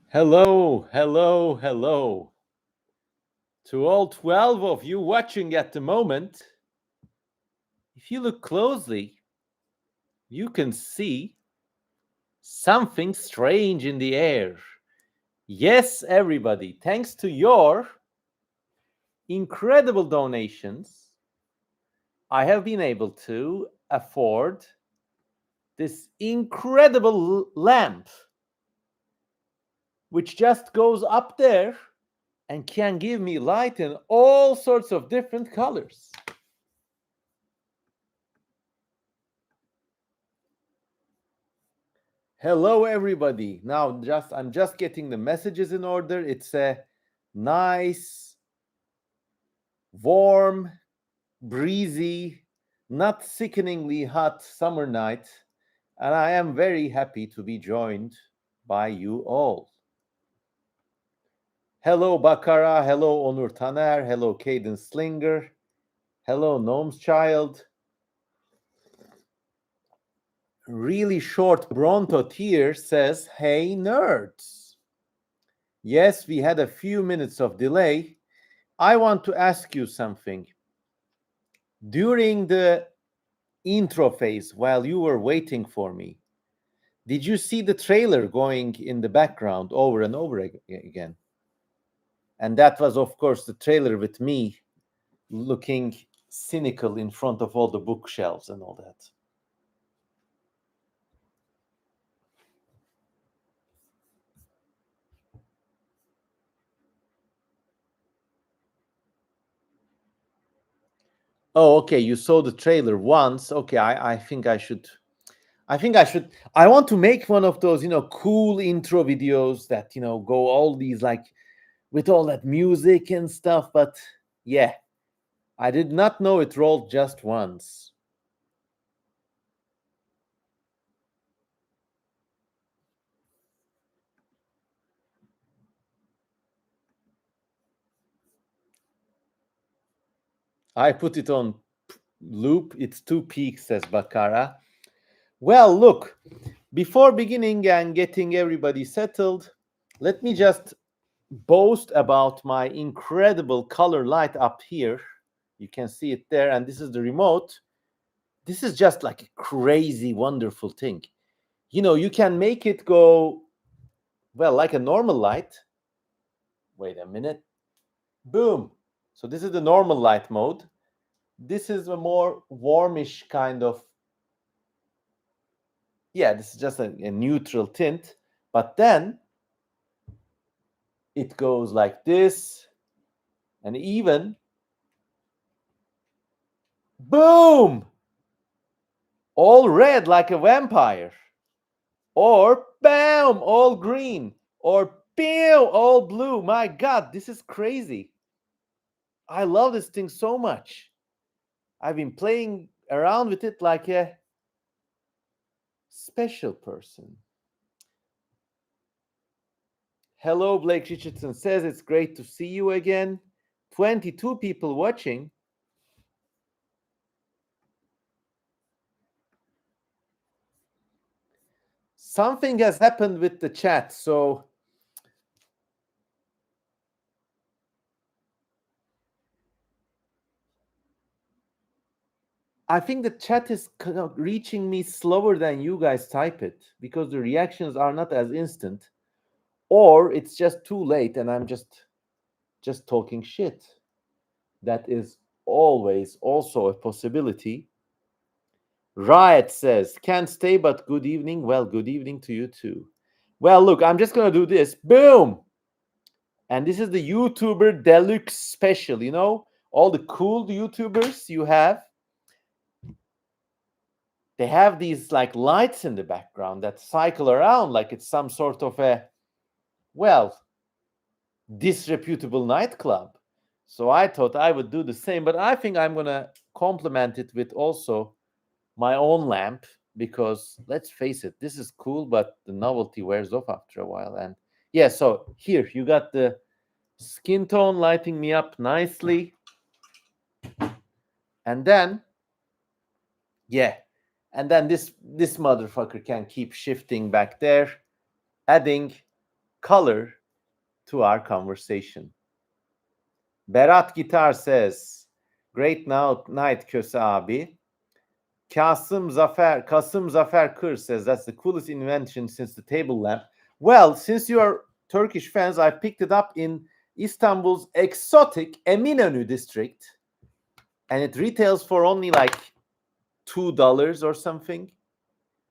Hello, hello, hello. To all 12 of you watching at the moment, if you look closely, you can see something strange in the air. Yes, everybody, thanks to your incredible donations, I have been able to afford this incredible lamp, which just goes up there and can give me light in all sorts of different colors. Hello, everybody. Now, I'm just getting the messages in order. It's a nice, warm, breezy, not sickeningly hot summer night, and I am very happy to be joined by you all. Hello, Bakara. Hello, Onur Taner. Hello, Caden Slinger. Hello, Gnome's Child. Really short Bronto here says, "Hey, nerds." Yes, we had a few minutes of delay. I want to ask you something. During the intro phase, while you were waiting for me, did you see the trailer going in the background over and over again? And that was, of course, the trailer with me looking cynical in front of all the bookshelves and all that. Oh, okay. You saw the trailer once. Okay, I think I should. I want to make one of those, cool intro videos that, go all these like with all that music and stuff. But yeah, I did not know it rolled just once. I put it on loop. It's two peaks, says Bakara. Well, look, before beginning and getting everybody settled, let me just boast about my incredible color light up here. You can see it there, and this is the remote. This is just like a crazy, wonderful thing. You can make it go, well, like a normal light. Wait a minute. Boom. So this is the normal light mode. This is a more warmish kind of, yeah, this is just a neutral tint. But then it goes like this, and even, boom, all red like a vampire. Or bam, all green. Or bam, all blue. My God, this is crazy. I love this thing so much. I've been playing around with it like a special person. Hello, Blake Richardson says it's great to see you again. 22 people watching. Something has happened with the chat, so I think the chat is kind of reaching me slower than you guys type it because the reactions are not as instant, or it's just too late and I'm just talking shit. That is always also a possibility. Riot says, "Can't stay, but good evening." Well, good evening to you too. Well, look, I'm just going to do this. Boom. And this is the YouTuber Deluxe special, all the cool YouTubers you have. They have these like lights in the background that cycle around like it's some sort of a, well, disreputable nightclub. So I thought I would do the same, but I think I'm going to complement it with also my own lamp because let's face it, this is cool, but the novelty wears off after a while. And yeah, so here you got the skin tone lighting me up nicely. And then, yeah, and then this motherfucker can keep shifting back there, adding color to our conversation. Berat Gitar says, great night Köse abi. Kasım Zafer Kır says, that's the coolest invention since the table lamp. Well, since you are Turkish fans, I picked it up in Istanbul's exotic Eminönü district, and it retails for only like $2 or something.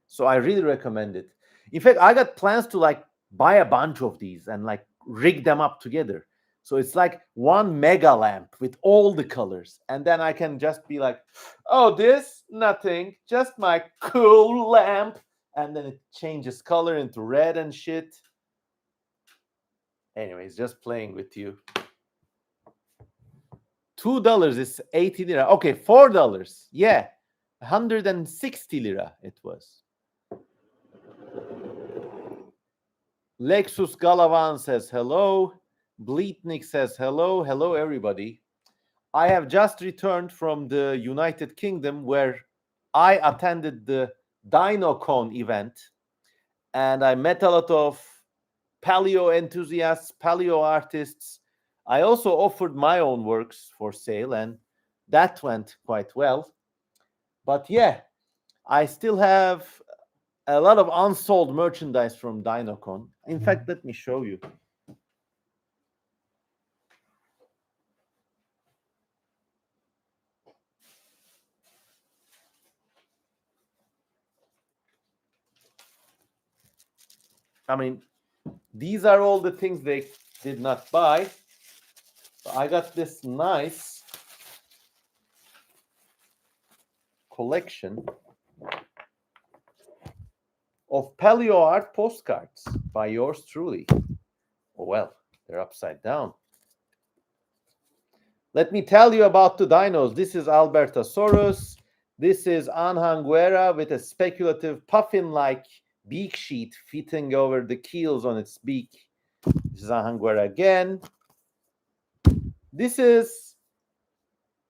So I really recommend it. In fact, I got plans to like buy a bunch of these and like rig them up together. So it's like one mega lamp with all the colors. And then I can just be like, oh, this, nothing, just my cool lamp. And then it changes color into red and shit. Anyways, just playing with you. $2 is 80 lira. Okay, $4. Yeah, 160 lira it was. Lexus Galavan says hello. Bleatnik says hello. Hello, everybody. I have just returned from the United Kingdom where I attended the DinoCon event and I met a lot of paleo enthusiasts, paleo artists. I also offered my own works for sale and that went quite well. But yeah, I still have a lot of unsold merchandise from DinoCon. In fact, let me show you. I mean, these are all the things they did not buy. So I got this nice collection of paleo art postcards by yours truly. Oh, well, they're upside down. Let me tell you about the dinos. This is Albertosaurus. This is Anhanguera with a speculative puffin-like beak sheet fitting over the keels on its beak. This is Anhanguera again. This is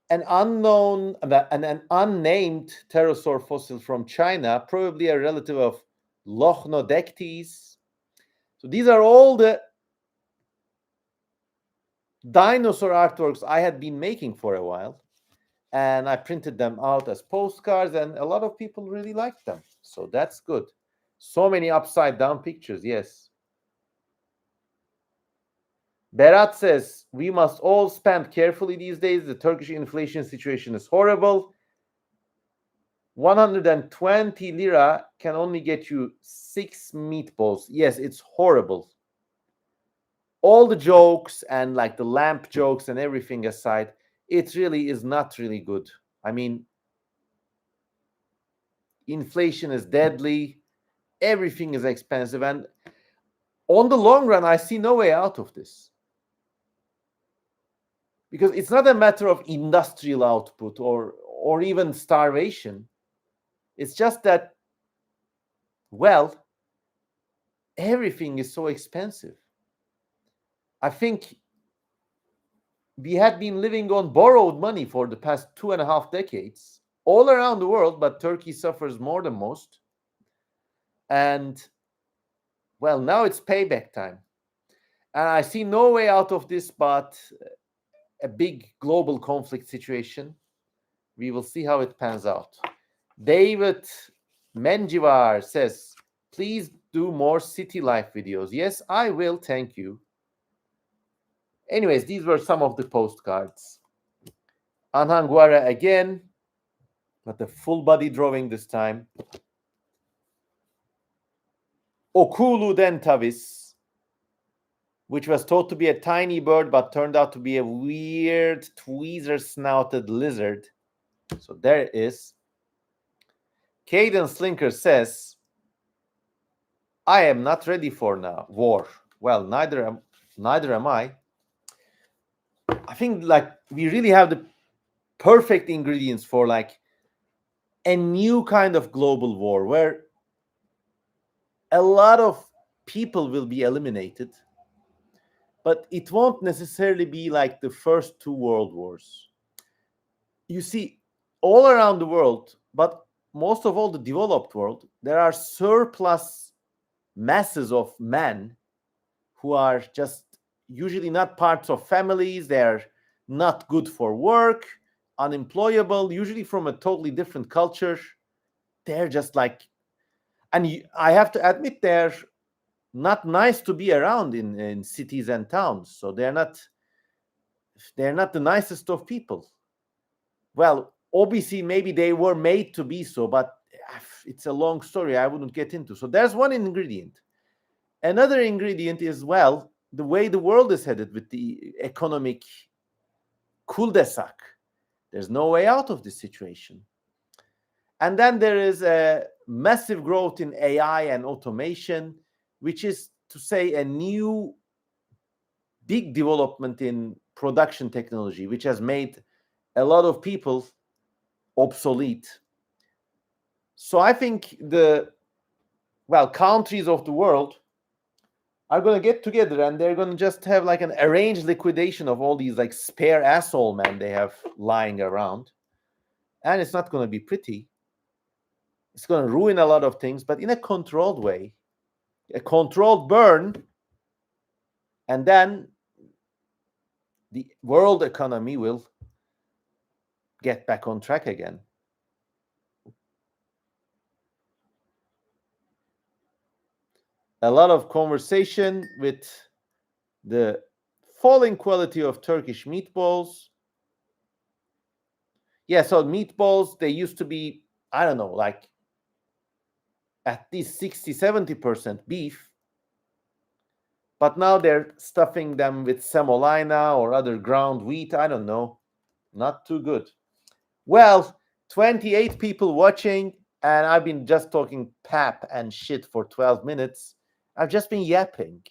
an unknown, an unnamed pterosaur fossil from China, probably a relative of Lochnodectes. So these are all the dinosaur artworks I had been making for a while. And I printed them out as postcards, and a lot of people really liked them. So that's good. So many upside down pictures, yes. Berat says, we must all spend carefully these days. The Turkish inflation situation is horrible. 120 lira can only get you 6 meatballs. Yes, it's horrible. All the jokes and like the lamp jokes and everything aside, it really is not really good. I mean, inflation is deadly. Everything is expensive. And on the long run, I see no way out of this. Because it's not a matter of industrial output or even starvation. It's just that, well, everything is so expensive. I think we had been living on borrowed money for the past 2.5 decades, all around the world, but Turkey suffers more than most. And, well, now it's payback time. And I see no way out of this but a big global conflict situation. We will see how it pans out. David Menjivar says, please do more city life videos. Yes, I will. Thank you. Anyways, these were some of the postcards. Anhanguara again, but a full body drawing this time. Okulu dentavis, which was thought to be a tiny bird, but turned out to be a weird tweezer-snouted lizard. So there it is. Caden Slinker says, I am not ready for war. Well, neither am I. I think like we really have the perfect ingredients for like a new kind of global war where a lot of people will be eliminated, but it won't necessarily be like the first two world wars. You see, all around the world, but most of all the developed world, there are surplus masses of men who are just usually not parts of families. They're not good for work, unemployable, usually from a totally different culture. They're just like, and I have to admit, they're not nice to be around in cities and towns. So they're not the nicest of people. Well, obviously, maybe they were made to be so, but it's a long story I wouldn't get into. So there's one ingredient. Another ingredient is, well, the way the world is headed with the economic cul-de-sac. There's no way out of this situation. And then there is a massive growth in AI and automation, which is to say a new big development in production technology, which has made a lot of people obsolete. So I think countries of the world are going to get together and they're going to just have like an arranged liquidation of all these like spare asshole men they have lying around. And it's not going to be pretty. It's going to ruin a lot of things, but in a controlled way, a controlled burn. And then the world economy will get back on track again. A lot of conversation with the falling quality of Turkish meatballs. Yeah, so meatballs, they used to be, I don't know, like at least 60-70% beef. But now they're stuffing them with semolina or other ground wheat. I don't know. Not too good. Well, 28 people watching, and I've been just talking pap and shit for 12 minutes. I've just been yapping,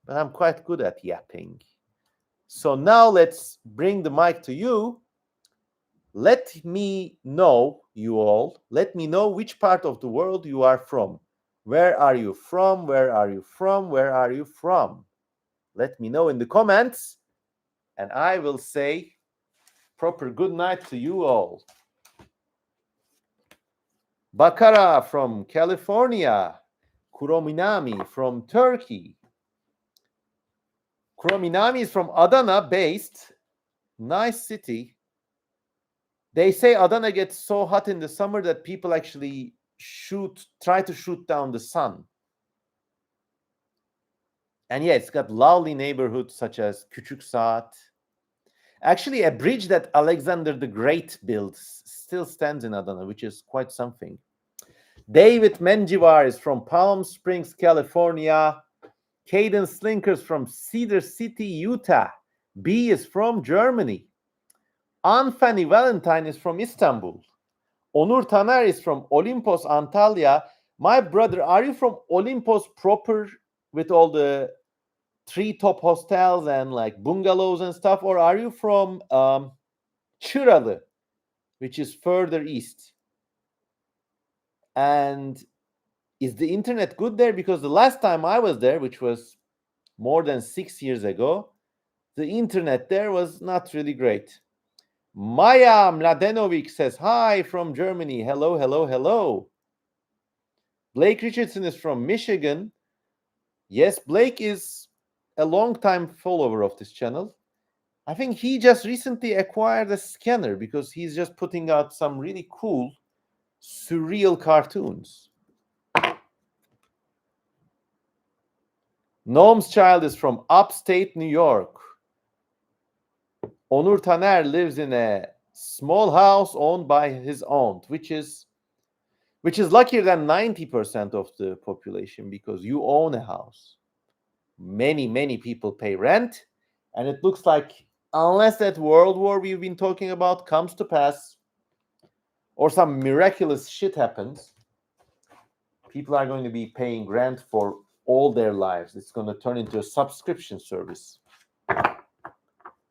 but I'm quite good at yapping. So now let's bring the mic to you. Let me know, you all, let me know which part of the world you are from. Where are you from? Where are you from? Where are you from? Let me know in the comments, and I will say proper good night to you all. Bakara from California. Kurominami from Turkey. Kurominami is from Adana based. Nice city. They say Adana gets so hot in the summer that people actually try to shoot down the sun. And yeah, it's got lovely neighborhoods such as Küçük Saat. Actually, a bridge that Alexander the Great built still stands in Adana, which is quite something. David Menjivar is from Palm Springs, California. Caden Slinkers from Cedar City, Utah. B is from Germany. Anfani Valentine is from Istanbul. Onur Taner is from Olympos, Antalya. My brother, are you from Olympos proper with all the treetop hostels and like bungalows and stuff? Or are you from Çıralı, which is further east? And is the internet good there? Because the last time I was there, which was more than 6 years ago, the internet there was not really great. Maya Mladenovic says, hi from Germany. Hello, hello, hello. Blake Richardson is from Michigan. Yes, Blake is a long-time follower of this channel. I think he just recently acquired a scanner because he's just putting out some really cool, surreal cartoons. Gnome's Child is from upstate New York. Onur Taner lives in a small house owned by his aunt, which is luckier than 90% of the population because you own a house. Many people pay rent, and it looks like unless that world war we've been talking about comes to pass or some miraculous shit happens, people are going to be paying rent for all their lives. It's going to turn into a subscription service.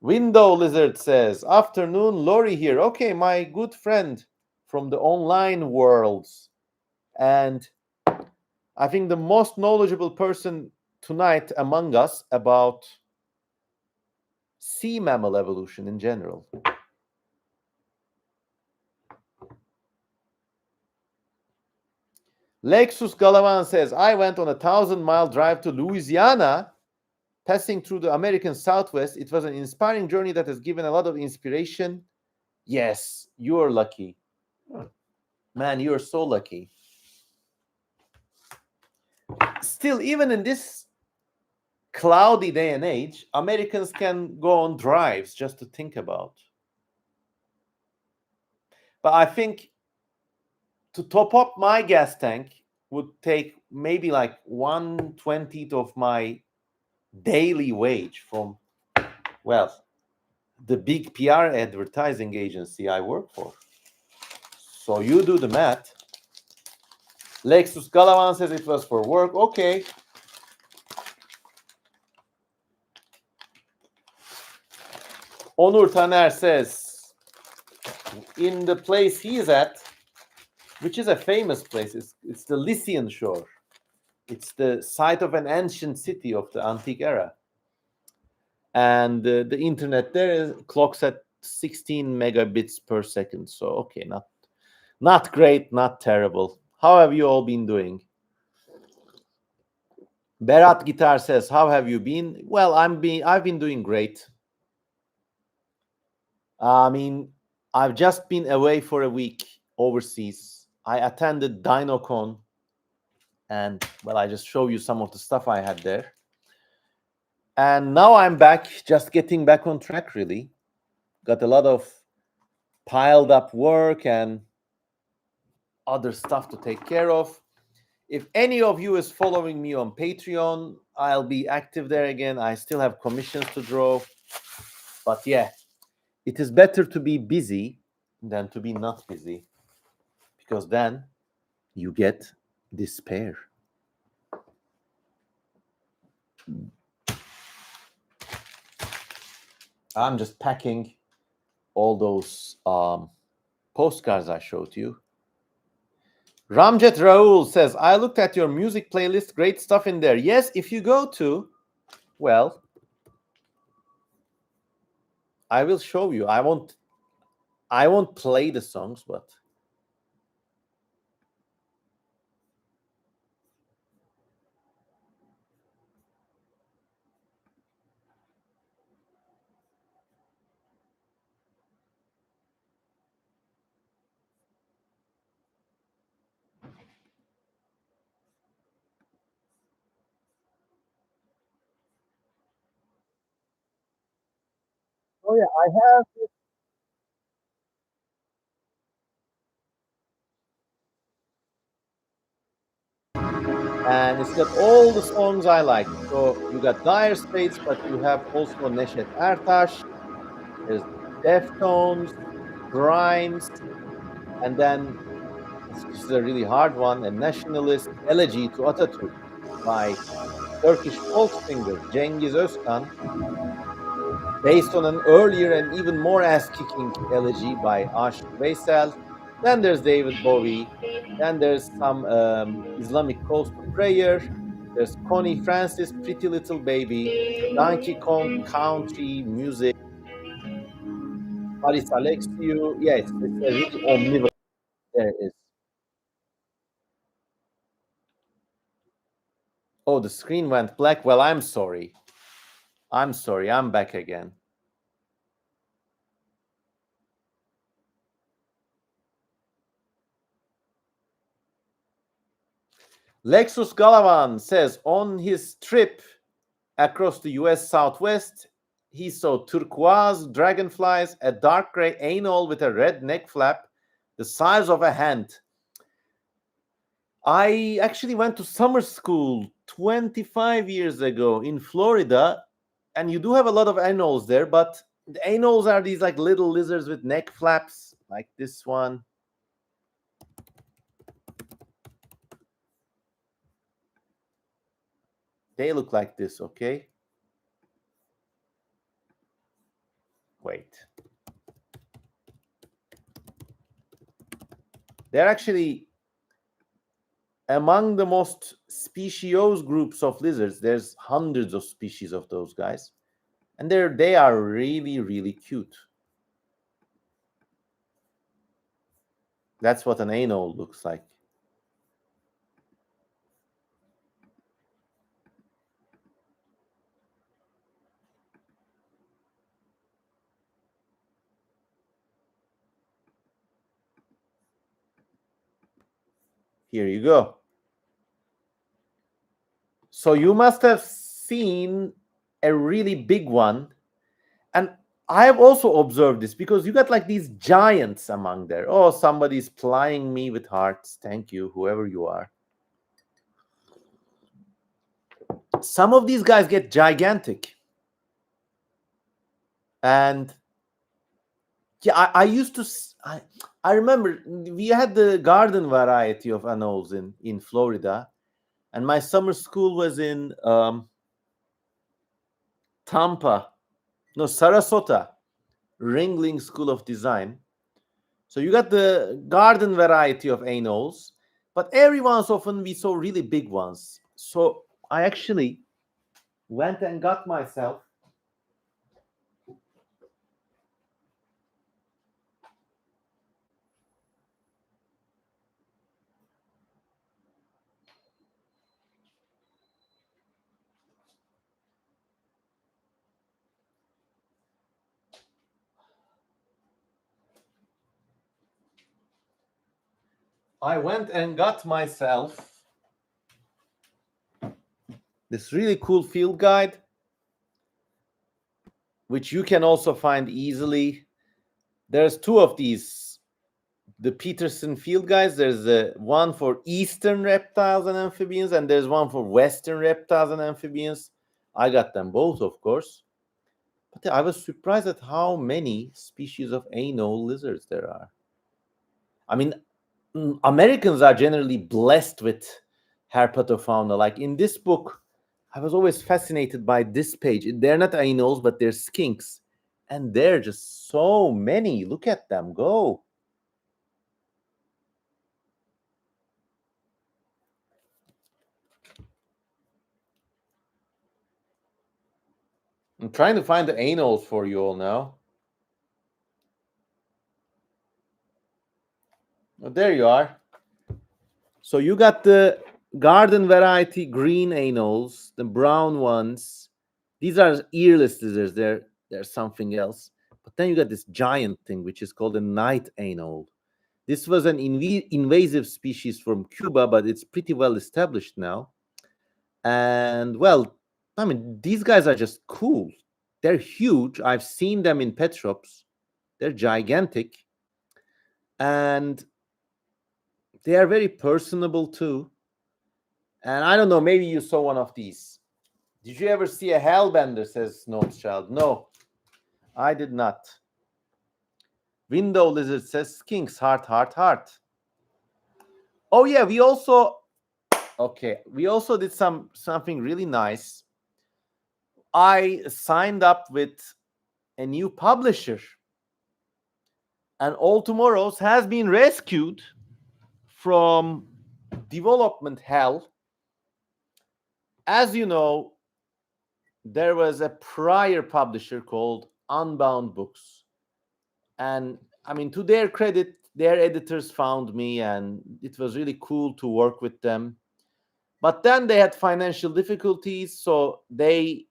Window Lizard says, afternoon, Lori here. Okay, my good friend from the online worlds. And I think the most knowledgeable person tonight among us about sea mammal evolution in general. Lexus Galavan says, I went on a 1,000-mile drive to Louisiana passing through the American Southwest. It was an inspiring journey that has given a lot of inspiration. Yes, you're lucky. Man, you're so lucky. Still, even in this cloudy day and age, Americans can go on drives just to think about. But I think to top up my gas tank would take maybe like 1/20th of my daily wage from, well, the big PR advertising agency I work for. So you do the math. Lexus Galavan says it was for work. Okay. Onur Taner says in the place he is at, which is a famous place, it's the Lycian Shore. It's the site of an ancient city of the antique era. And the internet there clocks at 16 megabits per second. So, okay, not great, not terrible. How have you all been doing? Berat Guitar says, how have you been? Well, I've been doing great. I mean, I've just been away for a week overseas. I attended DinoCon, and well, I just show you some of the stuff I had there. And now I'm back, just getting back on track, really. Got a lot of piled up work and other stuff to take care of. If any of you is following me on Patreon, I'll be active there again. I still have commissions to draw. But yeah, it is better to be busy than to be not busy, because then you get despair. I'm just packing all those postcards I showed you. Ramjet Raul says, I looked at your music playlist. Great stuff in there. Yes, if you go to, well, I will show you. I won't play the songs, but oh yeah, I have, and it's got all the songs I like. So you got Dire Straits, but you have also Neşet Ertaş. There's Deftones, Grimes, and then this is a really hard one: a nationalist elegy to Atatürk by Turkish folk singer Cengiz Özkan, based on an earlier and even more ass-kicking elegy by Aşık Veysel. Then there's David Bowie. Then there's some Islamic calls to prayer. There's Connie Francis, Pretty Little Baby, Donkey Kong country music, Haris Alexiou. Yeah, it's a really omnivorous. There it is. Oh, the screen went black. Well, I'm sorry. I'm sorry. I'm back again. Lexus Galavan says on his trip across the US Southwest, he saw turquoise dragonflies, a dark gray anole with a red neck flap, the size of a hand. I actually went to summer school 25 years ago in Florida, and you do have a lot of anoles there, but the anoles are these like little lizards with neck flaps, like this one. They look like this, okay? Wait. They're actually among the most speciose groups of lizards. There's hundreds of species of those guys, and they are really, really cute. That's what an anole looks like. Here you go. So you must have seen a really big one. And I have also observed this because you got like these giants among there. Oh, somebody's plying me with hearts. Thank you, whoever you are. Some of these guys get gigantic. And yeah, I used to, I remember we had the garden variety of anoles in Florida. And my summer school was in Tampa, no, Sarasota, Ringling School of Design. So you got the garden variety of anoles, but every once often we saw really big ones. So I actually went and got myself this really cool field guide, which you can also find easily. There's two of these, the Peterson field guides. There's one for eastern reptiles and amphibians, and there's one for western reptiles and amphibians. I got them both, of course. But I was surprised at how many species of anole lizards there are. I mean, Americans are generally blessed with herpetofauna. Like in this book, I was always fascinated by this page. They're not anoles, but they're skinks. And there are just so many. Look at them go. I'm trying to find the anoles for you all now. Oh, there you are. So you got the garden variety green anoles, the brown ones. These are earless lizards. They're something else. But then you got this giant thing, which is called a night anole. This was an invasive species from Cuba, but it's pretty well established now. And well, I mean, these guys are just cool. They're huge. I've seen them in pet shops. They're gigantic. And they are very personable too. And I don't know, maybe you saw one of these. Did you ever see a hellbender, says Snows Child? No, I did not. Window lizard says skinks, heart, heart, heart. Oh yeah, we also did something really nice. I signed up with a new publisher, and All Tomorrows has been rescued from development hell. As you know, there was a prior publisher called Unbound Books. And I mean, to their credit, their editors found me, and it was really cool to work with them. But then they had financial difficulties, so they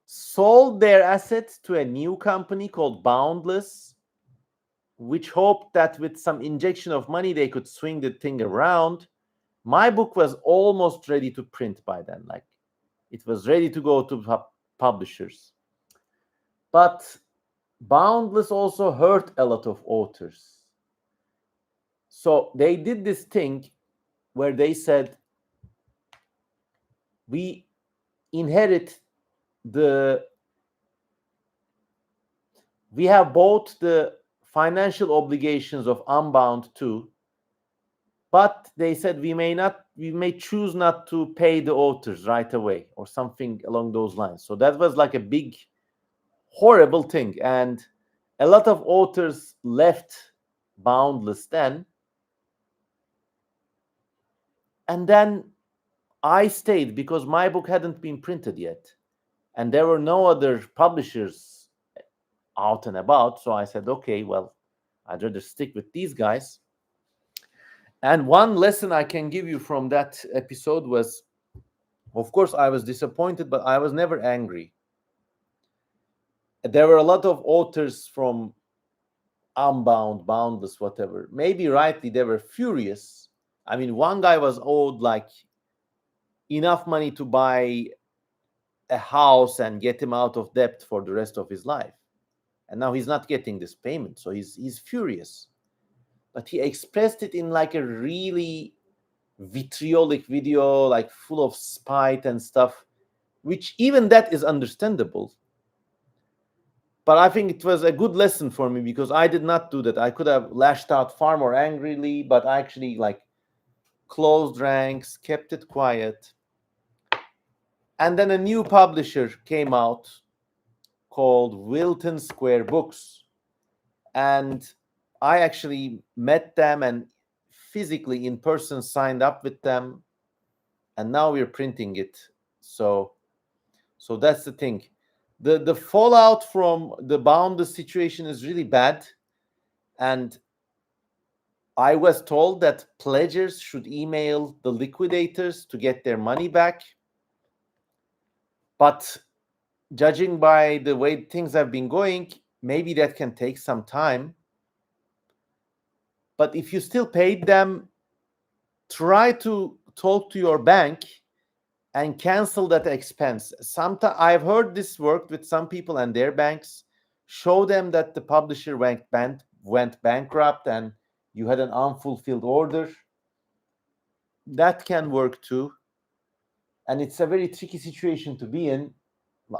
sold their assets to a new company called Boundless, which hoped that with some injection of money, they could swing the thing around. My book was almost ready to print by then. Like, it was ready to go to publishers. But Boundless also hurt a lot of authors. So they did this thing where they said, we inherit we have both the financial obligations of Unbound too, but they said we may choose not to pay the authors right away or something along those lines. So that was like a big, horrible thing. And a lot of authors left Boundless then. And then I stayed because my book hadn't been printed yet. And there were no other publishers out and about. So I said, okay, well, I'd rather stick with these guys. And one lesson I can give you from that episode was, of course, I was disappointed, but I was never angry. There were a lot of authors from Unbound, Boundless, whatever. Maybe rightly they were furious. I mean, one guy was owed like enough money to buy a house and get him out of debt for the rest of his life. And now he's not getting this payment. So he's furious. But he expressed it in like a really vitriolic video, like full of spite and stuff, which even that is understandable. But I think it was a good lesson for me because I did not do that. I could have lashed out far more angrily, but I actually like closed ranks, kept it quiet. And then a new publisher came out called Wilton Square Books. And I actually met them and physically in person signed up with them. And now we're printing it. So that's the thing. The fallout from the Boundless situation is really bad. And I was told that pledgers should email the liquidators to get their money back. But judging by the way things have been going, maybe that can take some time. But if you still paid them, try to talk to your bank and cancel that expense. Sometimes I've heard this worked with some people and their banks. Show them that the publisher went bankrupt and you had an unfulfilled order. That can work too. And it's a very tricky situation to be in.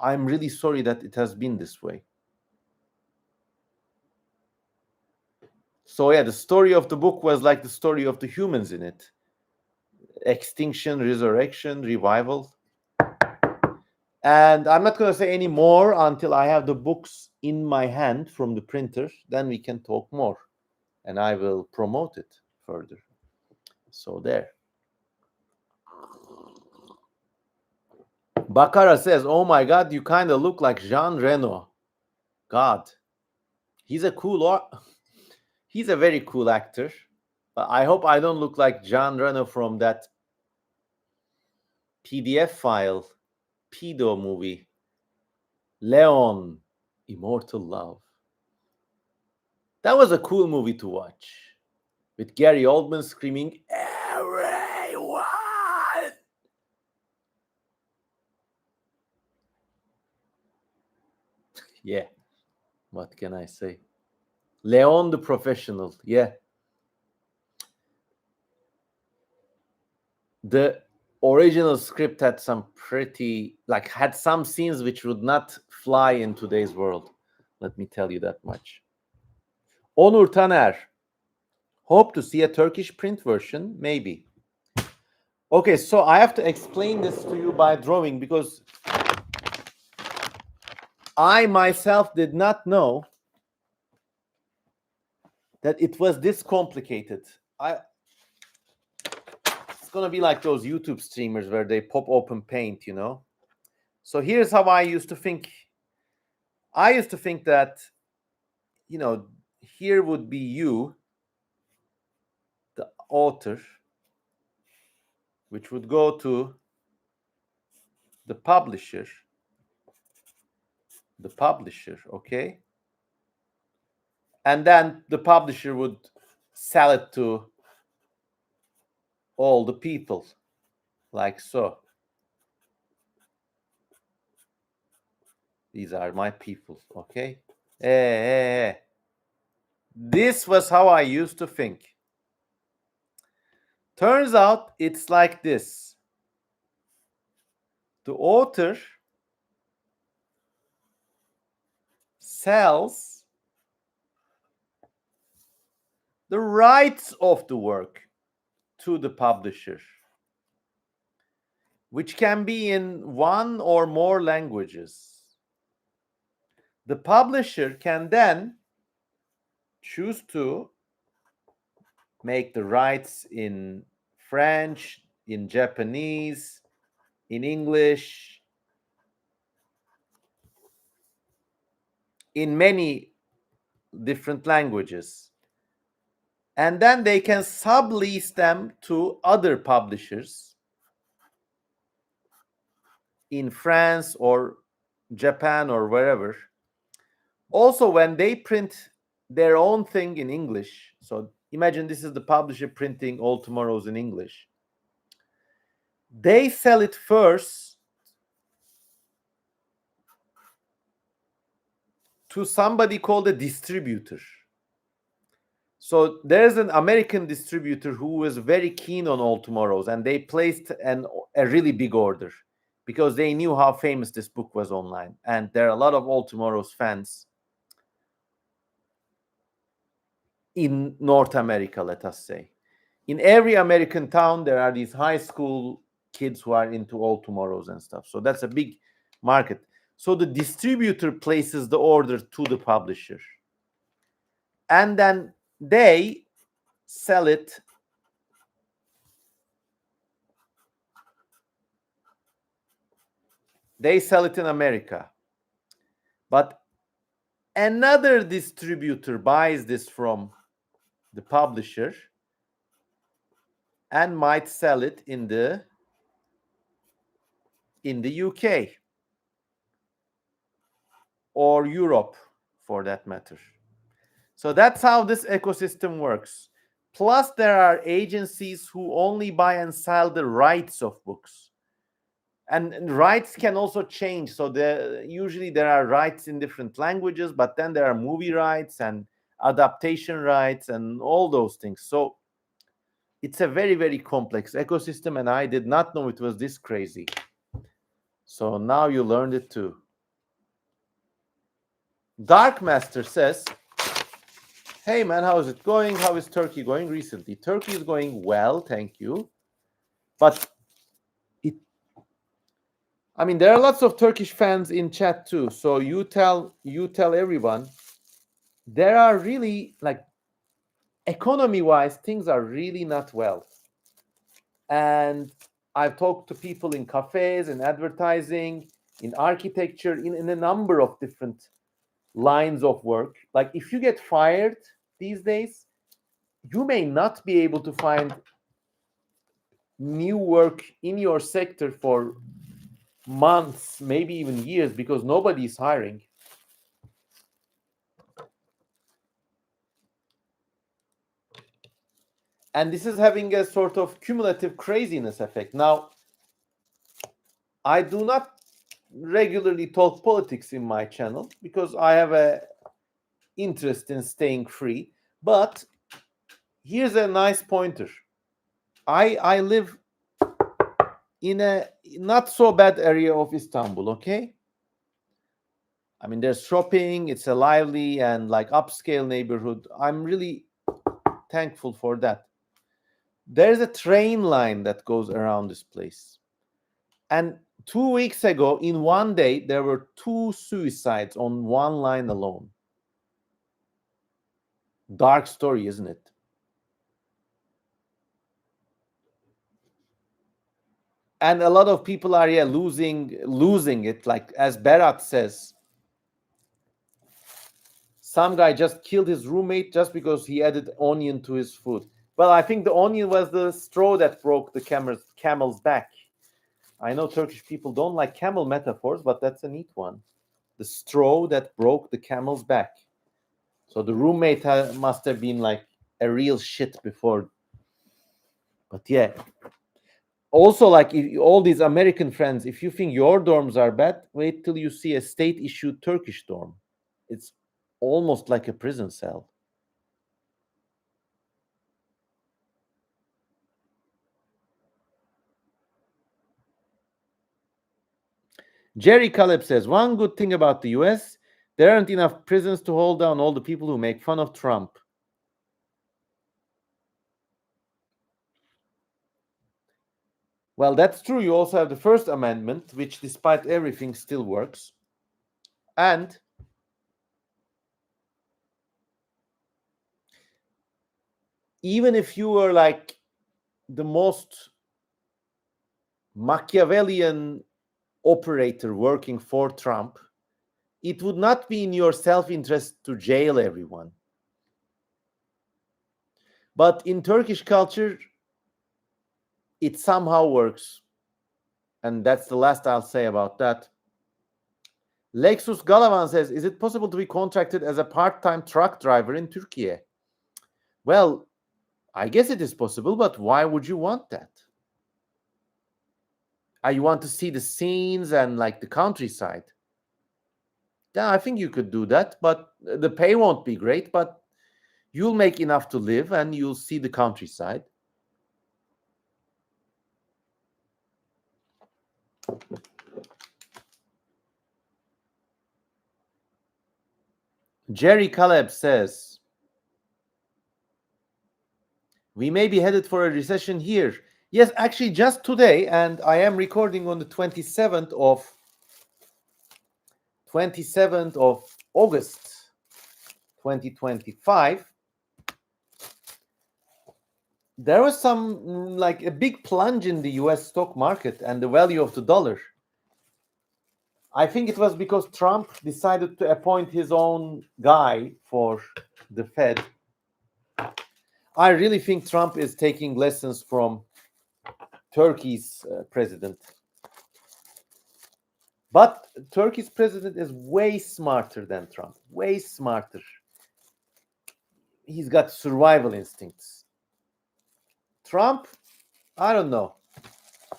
I'm really sorry that it has been this way. So yeah, the story of the book was like the story of the humans in it. Extinction, resurrection, revival. And I'm not going to say any more until I have the books in my hand from the printer. Then we can talk more. And I will promote it further. So there. Bakara says, oh my God, you kind of look like Jean Reno. God. He's a very cool actor. But I hope I don't look like Jean Reno from that PDF file, pedo movie. Leon, Immortal Love. That was a cool movie to watch. With Gary Oldman screaming, everyone! Yeah, what can I say? Leon the Professional, yeah. The original script had some had some scenes which would not fly in today's world. Let me tell you that much. Onur Taner. Hope to see a Turkish print version, maybe. Okay, so I have to explain this to you by drawing because I myself did not know that it was this complicated. It's going to be like those YouTube streamers where they pop open paint, you know? So here's how I used to think. I used to think that, you know, here would be you, the author, which would go to the publisher, okay? And then the publisher would sell it to all the people, like so. These are my people, okay? This was how I used to think. Turns out it's like this. The author sells the rights of the work to the publisher, which can be in one or more languages. The publisher can then choose to make the rights in French, in Japanese, in English, in many different languages. And then they can sublease them to other publishers in France or Japan or wherever. Also, when they print their own thing in English. So imagine this is the publisher printing All Tomorrows in English. They sell it first to somebody called a distributor. So there's an American distributor who was very keen on All Tomorrows, and they placed a really big order because they knew how famous this book was online. And there are a lot of All Tomorrows fans in North America, let us say. In every American town, there are these high school kids who are into All Tomorrows and stuff. So that's a big market. So the distributor places the order to the publisher. And then they sell it in America. But another distributor buys this from the publisher and might sell it in the UK or Europe, for that matter. So that's how this ecosystem works. Plus, there are agencies who only buy and sell the rights of books. And rights can also change. So usually there are rights in different languages, but then there are movie rights and adaptation rights and all those things. So it's a very, very complex ecosystem, and I did not know it was this crazy. So now you learned it too. Dark Master says, hey man, how is it going? How is Turkey going recently? Turkey is going well, thank you. But there are lots of Turkish fans in chat too. So you tell everyone, there are really, like, economy-wise, things are really not well. And I've talked to people in cafes, in advertising, in architecture, in a number of different lines of work. Like, if you get fired these days, you may not be able to find new work in your sector for months, maybe even years, because nobody's hiring. And this is having a sort of cumulative craziness effect. Now, I do not regularly talk politics in my channel because I have an interest in staying free. But here's a nice pointer. I live in a not so bad area of Istanbul, okay? There's shopping, it's a lively and like upscale neighborhood. I'm really thankful for that. There's a train line that goes around this place. And 2 weeks ago, in one day, there were 2 suicides on one line alone. Dark story, isn't it? And a lot of people are losing it. Like, as Berat says, some guy just killed his roommate just because he added onion to his food. Well, I think the onion was the straw that broke the camel's back. I know Turkish people don't like camel metaphors, but that's a neat one. The straw that broke the camel's back. So the roommate must have been like a real shit before. But yeah. Also, like, all these American friends, if you think your dorms are bad, wait till you see a state-issued Turkish dorm. It's almost like a prison cell. Jerry Caleb says, one good thing about the US, there aren't enough prisons to hold down all the people who make fun of Trump. Well, that's true. You also have the First Amendment, which, despite everything, still works. And even if you were like the most Machiavellian operator working for Trump, it would not be in your self-interest to jail everyone. But in Turkish culture, it somehow works. And that's the last I'll say about that. Lexus Galavan says, is it possible to be contracted as a part-time truck driver in Turkey? Well, I guess it is possible, but why would you want that? You want to see the scenes and like the countryside. Yeah, I think you could do that, but the pay won't be great, but you'll make enough to live and you'll see the countryside. Jerry Caleb says, we may be headed for a recession here. Yes, actually just today, and I am recording on the 27th of August 2025. There was some like a big plunge in the US stock market and the value of the dollar. I think it was because Trump decided to appoint his own guy for the Fed. I really think Trump is taking lessons from Turkey's president. But Turkey's president is way smarter than Trump, way smarter. He's got survival instincts. Trump, I don't know.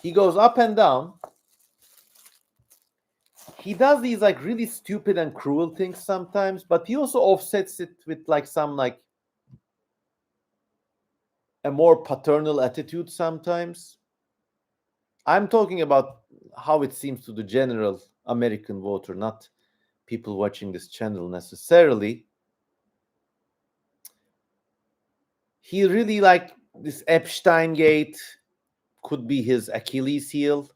He goes up and down. He does these like really stupid and cruel things sometimes, but he also offsets it with like some like a more paternal attitude sometimes. I'm talking about how it seems to the general American voter, not people watching this channel necessarily. He really like this Epstein gate could be his Achilles heel.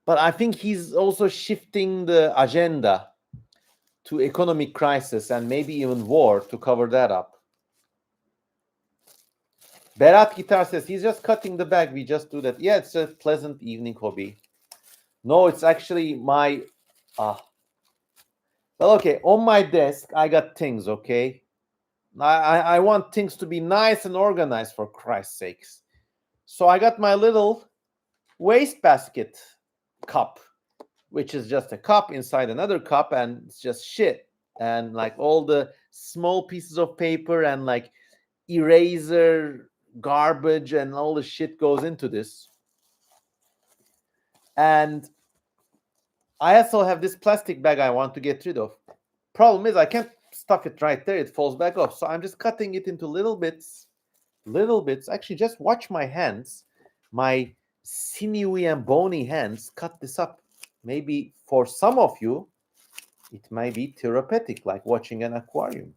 But I think he's also shifting the agenda to economic crisis and maybe even war to cover that up. Berat Guitar says he's just cutting the bag. We just do that. Yeah, it's a pleasant evening hobby. No, it's actually my well, okay, on my desk I got things, okay? I want things to be nice and organized, for Christ's sakes. So I got my little wastebasket cup, which is just a cup inside another cup, and it's just shit. And like all the small pieces of paper and like eraser, garbage, and all the shit goes into this. And I also have this plastic bag I want to get rid of. Problem is I can't stuff it right there. It falls back off. So I'm just cutting it into little bits. Actually, just watch my hands. My sinewy and bony hands cut this up. Maybe for some of you, it might be therapeutic, like watching an aquarium.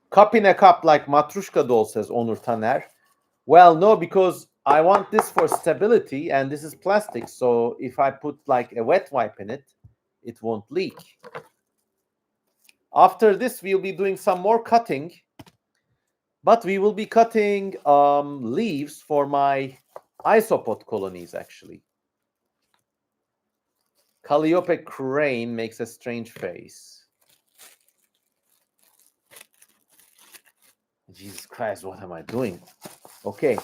Cup in a cup, like Matrushka doll, says Onur Taner. Well, no, because I want this for stability, and this is plastic. So if I put like a wet wipe in it, it won't leak. After this, we'll be doing some more cutting, but we will be cutting leaves for my isopod colonies, actually. Calliope crane makes a strange face. Jesus Christ, what am I doing? Okay.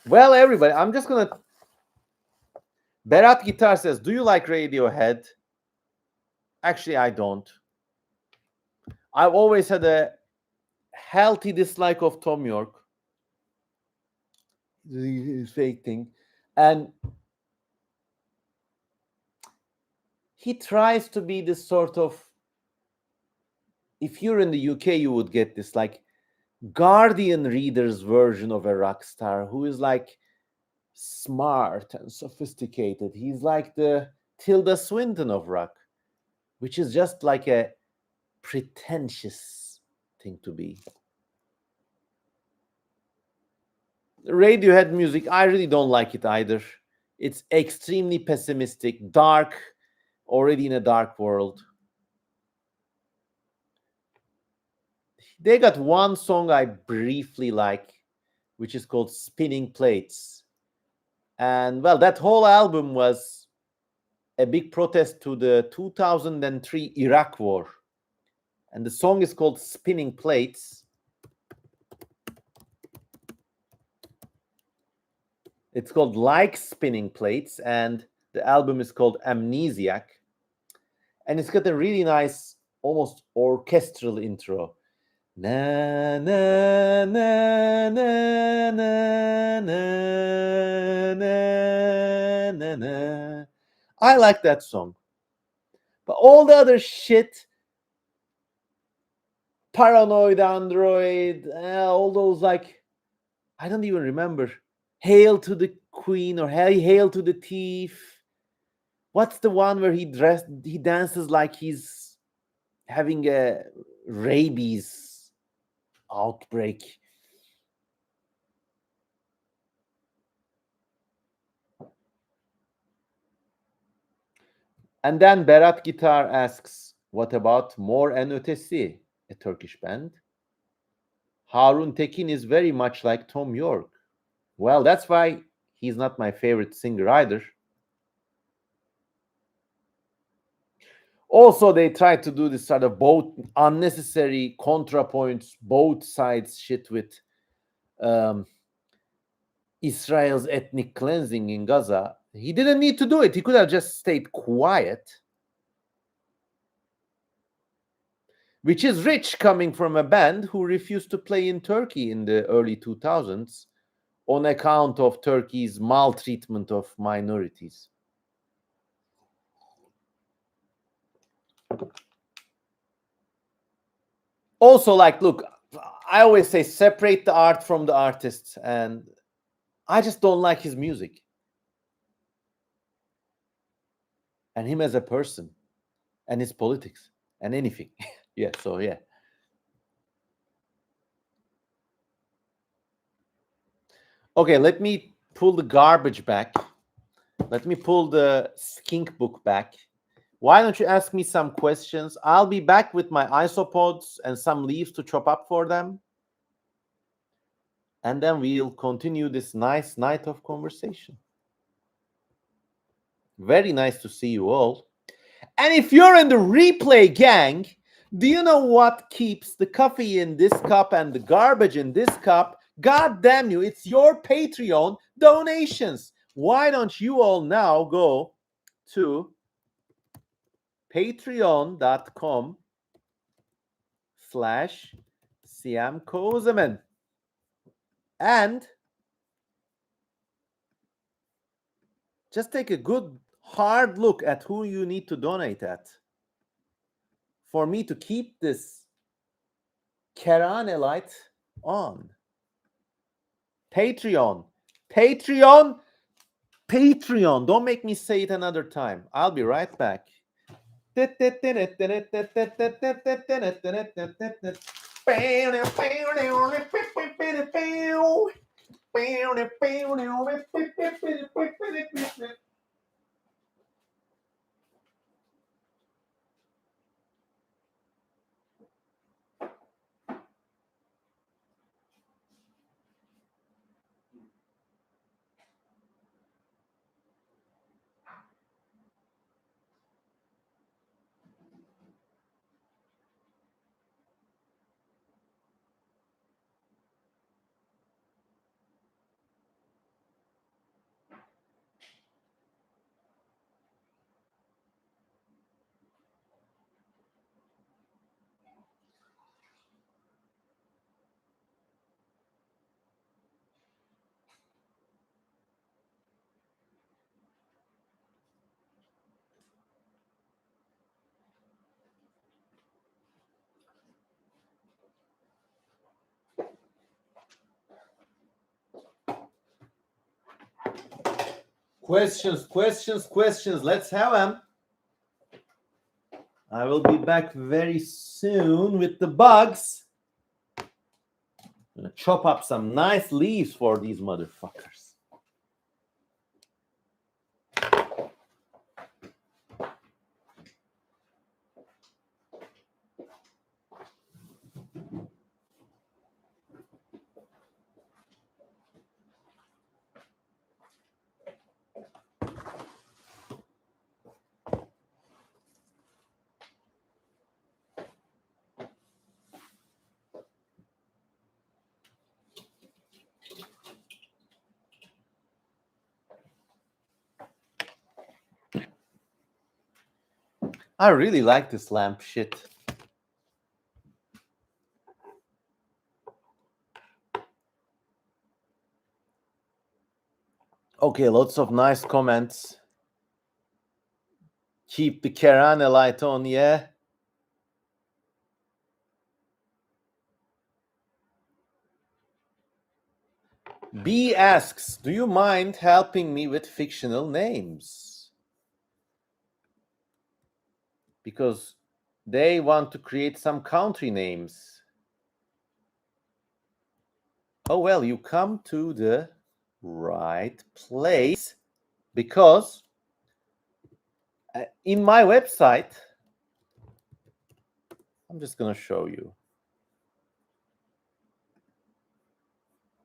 Well, everybody, I'm just going to... Berat Guitar says, do you like Radiohead? Actually, I don't. I've always had a healthy dislike of Tom York. The fake thing. And he tries to be this sort of... If you're in the UK, you would get this like Guardian reader's version of a rock star who is like smart and sophisticated. He's like the Tilda Swinton of rock, which is just like a pretentious thing to be. Radiohead music, I really don't like it either. It's extremely pessimistic, dark, already in a dark world. They got one song I briefly like, which is called Spinning Plates. And well, that whole album was a big protest to the 2003 Iraq war. And the song is called Spinning Plates. It's called Like Spinning Plates, and the album is called Amnesiac. And it's got a really nice, almost orchestral intro. Na na na na na na na na na. I like that song. But all the other shit, Paranoid Android, all those, like, I don't even remember. Hail to the Queen or Hail to the Thief. What's the one where he dances like he's having a rabies outbreak? And then Berat Guitar asks, what about Mor en Ötesi, a Turkish band? Harun Tekin is very much like Tom York. Well, that's why he's not my favorite singer either. Also, they tried to do this sort of both unnecessary contrapoints, both sides shit with Israel's ethnic cleansing in Gaza. He didn't need to do it. He could have just stayed quiet. Which is rich coming from a band who refused to play in Turkey in the early 2000s on account of Turkey's maltreatment of minorities. Also, like, look, I always say separate the art from the artist, and I just don't like his music and him as a person and his politics and anything. Yeah, so yeah. Okay, let me pull the garbage back. Let me pull the skink book back. Why don't you ask me some questions? I'll be back with my isopods and some leaves to chop up for them. And then we'll continue this nice night of conversation. Very nice to see you all. And if you're in the replay gang, do you know what keeps the coffee in this cup and the garbage in this cup? God damn you, it's your Patreon donations. Why don't you all now go to patreon.com/Siam Kozemen and just take a good hard look at who you need to donate at for me to keep this Keranelite on. Patreon. Don't make me say it another time. I'll be right back. Questions. Let's have them. I will be back very soon with the bugs. I'm gonna chop up some nice leaves for these motherfuckers. I really like this lamp shit. Okay, lots of nice comments. Keep the Kerane light on, yeah. B asks, do you mind helping me with fictional names? Because they want to create some country names. Oh, well, you come to the right place because in my website, I'm just going to show you.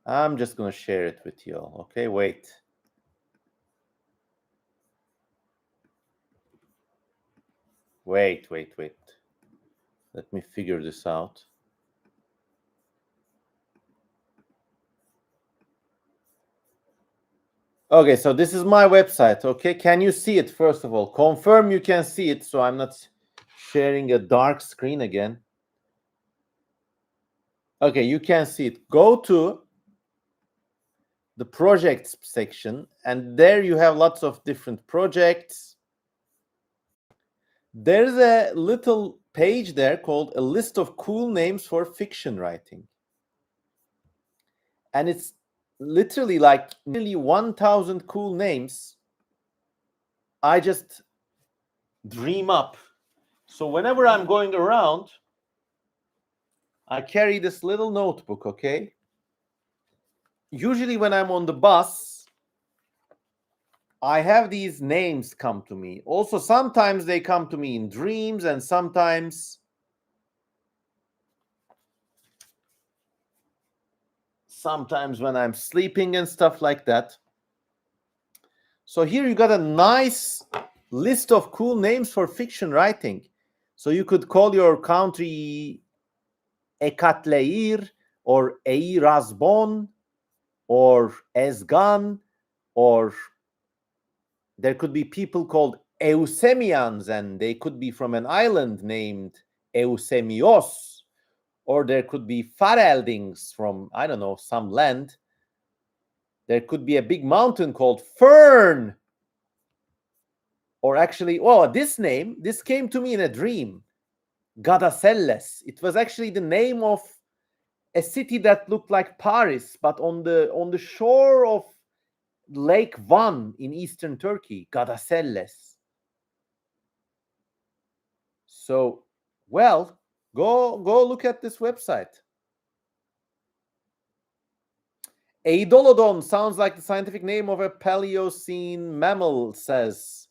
I'm just going to share it with you all. Okay, wait. Wait. Let me figure this out. Okay, so this is my website. Okay, can you see it first of all? Confirm you can see it so I'm not sharing a dark screen again. Okay, you can see it. Go to the projects section, and there you have lots of different projects. There's a little page there called a list of cool names for fiction writing. And it's literally like nearly 1,000 cool names I just dream up. So whenever I'm going around, I carry this little notebook, okay? Usually when I'm on the bus, I have these names come to me. Also, sometimes they come to me in dreams, and sometimes when I'm sleeping and stuff like that. So here you got a nice list of cool names for fiction writing. So you could call your country Ekatleir or Eirazbon or Ezgan, or there could be people called Eusemians, and they could be from an island named Eusemios, or there could be Fareldings from, I don't know, some land. There could be a big mountain called Fern. Or actually, this came to me in a dream. Gadaselles. It was actually the name of a city that looked like Paris, but on the shore of Lake Van in eastern Turkey, Gadaselles. So, well, go look at this website. Eidolodon sounds like the scientific name of a Paleocene mammal, says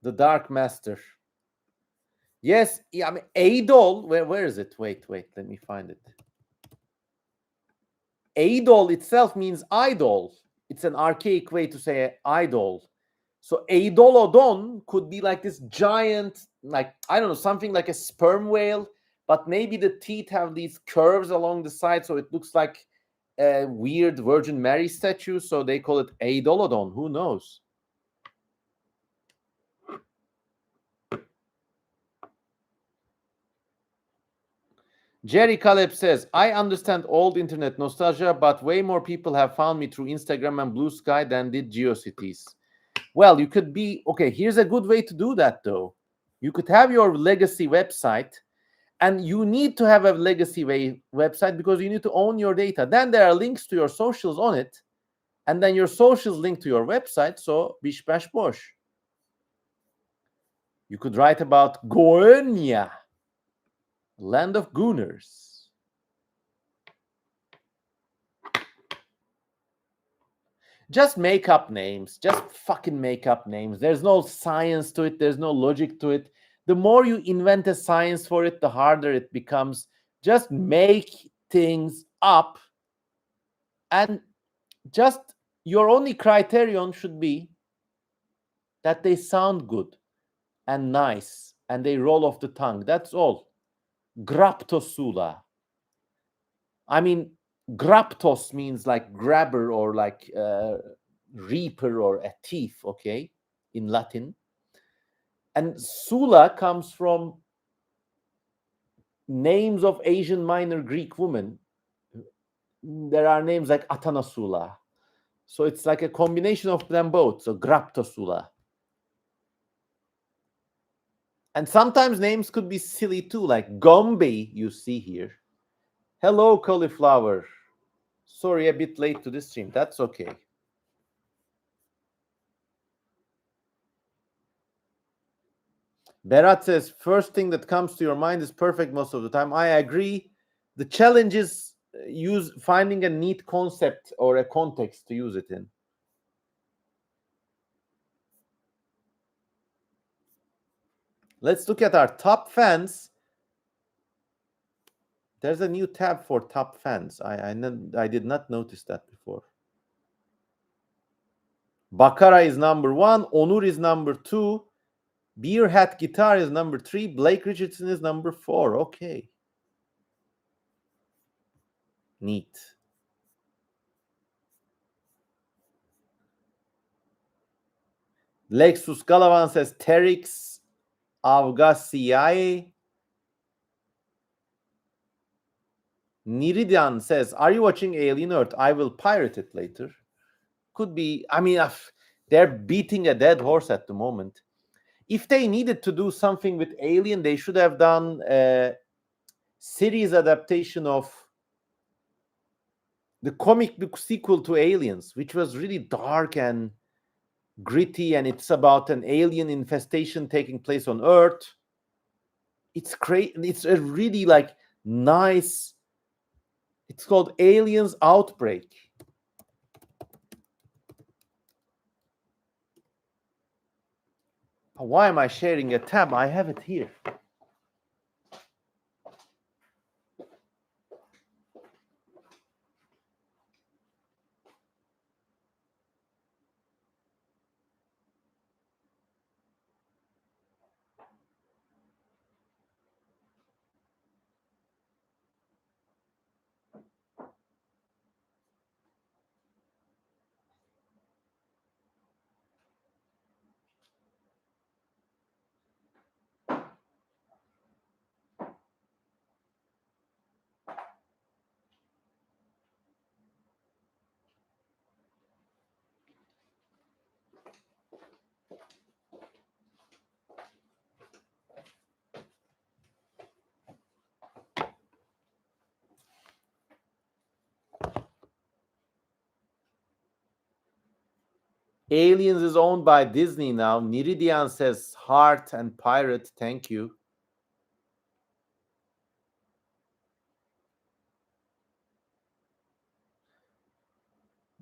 the Dark Master. Yes, I mean, Eidol, where is it? Wait, let me find it. Eidol itself means idol. It's an archaic way to say idol. So Eidolodon could be like this giant, like, I don't know, something like a sperm whale, but maybe the teeth have these curves along the side, so it looks like a weird Virgin Mary statue, so they call it Eidolodon. Who knows? Jerry Caleb says, I understand old internet nostalgia, but way more people have found me through Instagram and Blue Sky than did GeoCities. Well, you could be, okay, here's a good way to do that, though. You could have your legacy website, and you need to have a legacy website because you need to own your data. Then there are links to your socials on it, and then your socials link to your website, so bish bash bosh. You could write about Goernia, land of gooners. Just make up names. Just fucking make up names. There's no science to it. There's no logic to it. The more you invent a science for it, the harder it becomes. Just make things up. And just your only criterion should be that they sound good and nice and they roll off the tongue. That's all. Graptosula. I mean, graptos means like grabber or like reaper or a thief, okay, in Latin. And Sula comes from names of Asian Minor Greek women. There are names like Atanasula. So it's like a combination of them both. So Graptosula. And sometimes names could be silly too, like Gombe, you see here. Hello, cauliflower. Sorry, a bit late to this stream. That's okay. Berat says, first thing that comes to your mind is perfect most of the time. I agree. The challenge is finding a neat concept or a context to use it in. Let's look at our top fans. There's a new tab for top fans. I did not notice that before. Bakara is number 1. Onur is number 2. Beer Hat Guitar is number 3. Blake Richardson is number 4. Okay. Neat. Lexus Galavan says Terix Avgasiae. Niridian says, are you watching Alien Earth? I will pirate it later. Could be. I mean, they're beating a dead horse at the moment. If they needed to do something with Alien, they should have done a series adaptation of the comic book sequel to Aliens, which was really dark and gritty, and it's about an alien infestation taking place on Earth. It's great. It's a really like nice. It's called Aliens Outbreak. Why am I sharing a tab? I have it here. Aliens is owned by Disney now. Niridian says heart and pirate. Thank you.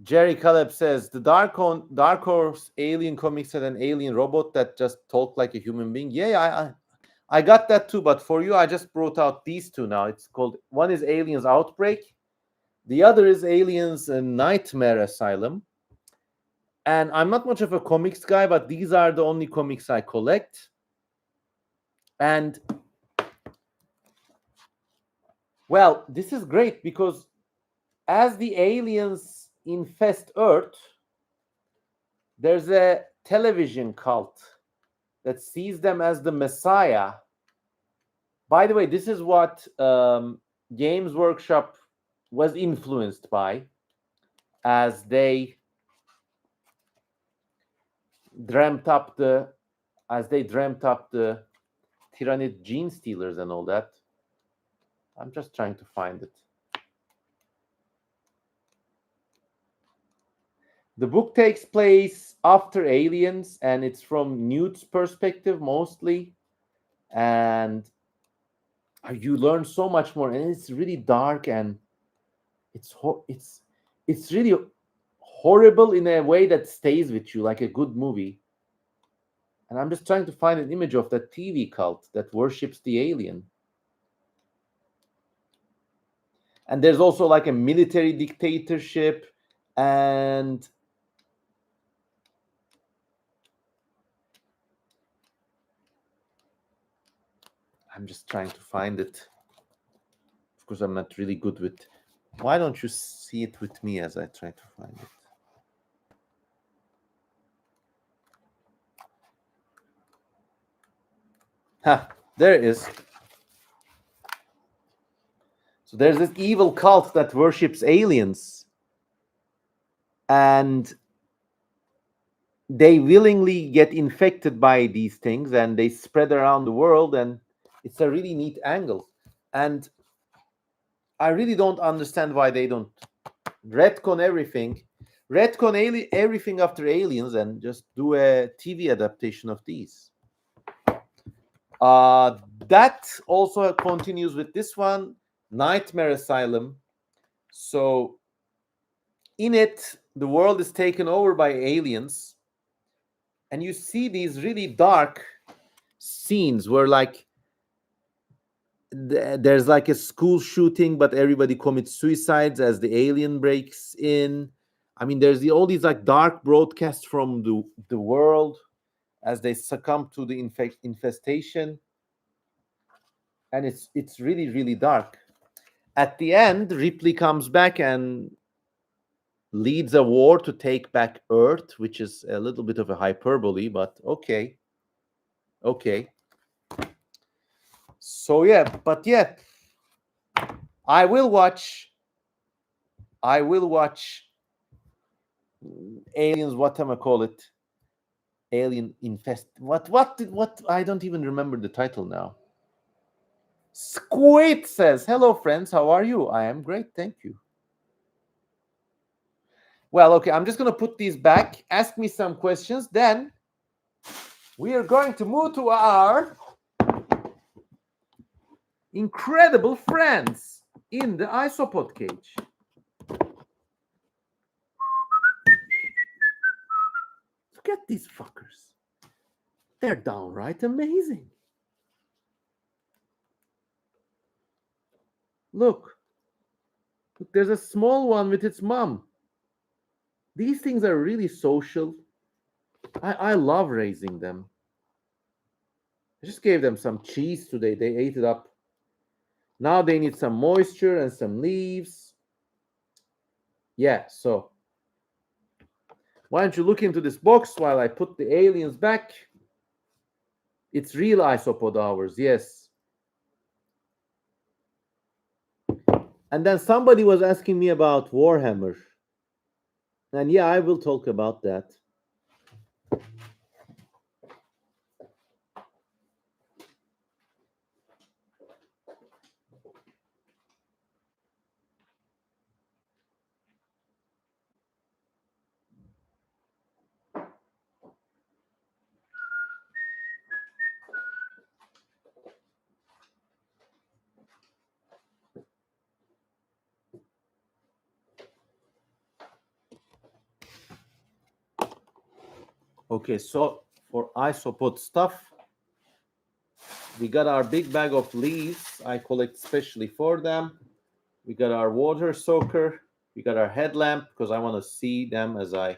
Jerry Caleb says the Dark Horse Alien comics had an alien robot that just talked like a human being. Yeah, I got that too. But for you, I just brought out these two now. It's called, one is Aliens Outbreak. The other is Aliens Nightmare Asylum. And I'm not much of a comics guy, but these are the only comics I collect. And, well, this is great because as the aliens infest Earth, there's a television cult that sees them as the Messiah. By the way, this is what Games Workshop was influenced by as they dreamt up the Tyranid gene stealers and all that. I'm just trying to find it. The book takes place after Aliens, and it's from Newt's perspective mostly, and you learn so much more, and it's really dark, and it's really horrible in a way that stays with you, like a good movie. And I'm just trying to find an image of that TV cult that worships the alien. And there's also like a military dictatorship, and I'm just trying to find it. Of course, I'm not really good with. Why don't you see it with me as I try to find it? Ha, there it is. So there's this evil cult that worships aliens, and they willingly get infected by these things, and they spread around the world, and it's a really neat angle. And I really don't understand why they don't retcon everything, everything after aliens, and just do a TV adaptation of these. That also continues with this one, Nightmare Asylum. So in it, the world is taken over by aliens, and you see these really dark scenes where, like, there's like a school shooting, but everybody commits suicides as the alien breaks in. I mean, there's all these like dark broadcasts from the world as they succumb to the infestation, and it's really really dark. At the end, Ripley comes back and leads a war to take back Earth, which is a little bit of a hyperbole, but okay. So yeah, but yeah, I will watch Aliens, what am I call it? Alien Infest. What I don't even remember the title now. Squid says, "Hello friends, how are you? I am great, thank you." Well, okay, I'm just going to put these back. Ask me some questions, then we are going to move to our incredible friends in the isopod cage. Look at these fuckers. They're downright amazing. Look, there's a small one with its mom. These things are really social. I love raising them. I just gave them some cheese today. They ate it up. Now they need some moisture and some leaves. Yeah, so why don't you look into this box while I put the aliens back? It's real isopod hours, yes. And then somebody was asking me about Warhammer. And yeah, I will talk about that. Okay, so for isopod stuff, we got our big bag of leaves I collect specially for them. We got our water soaker. We got our headlamp because I want to see them as I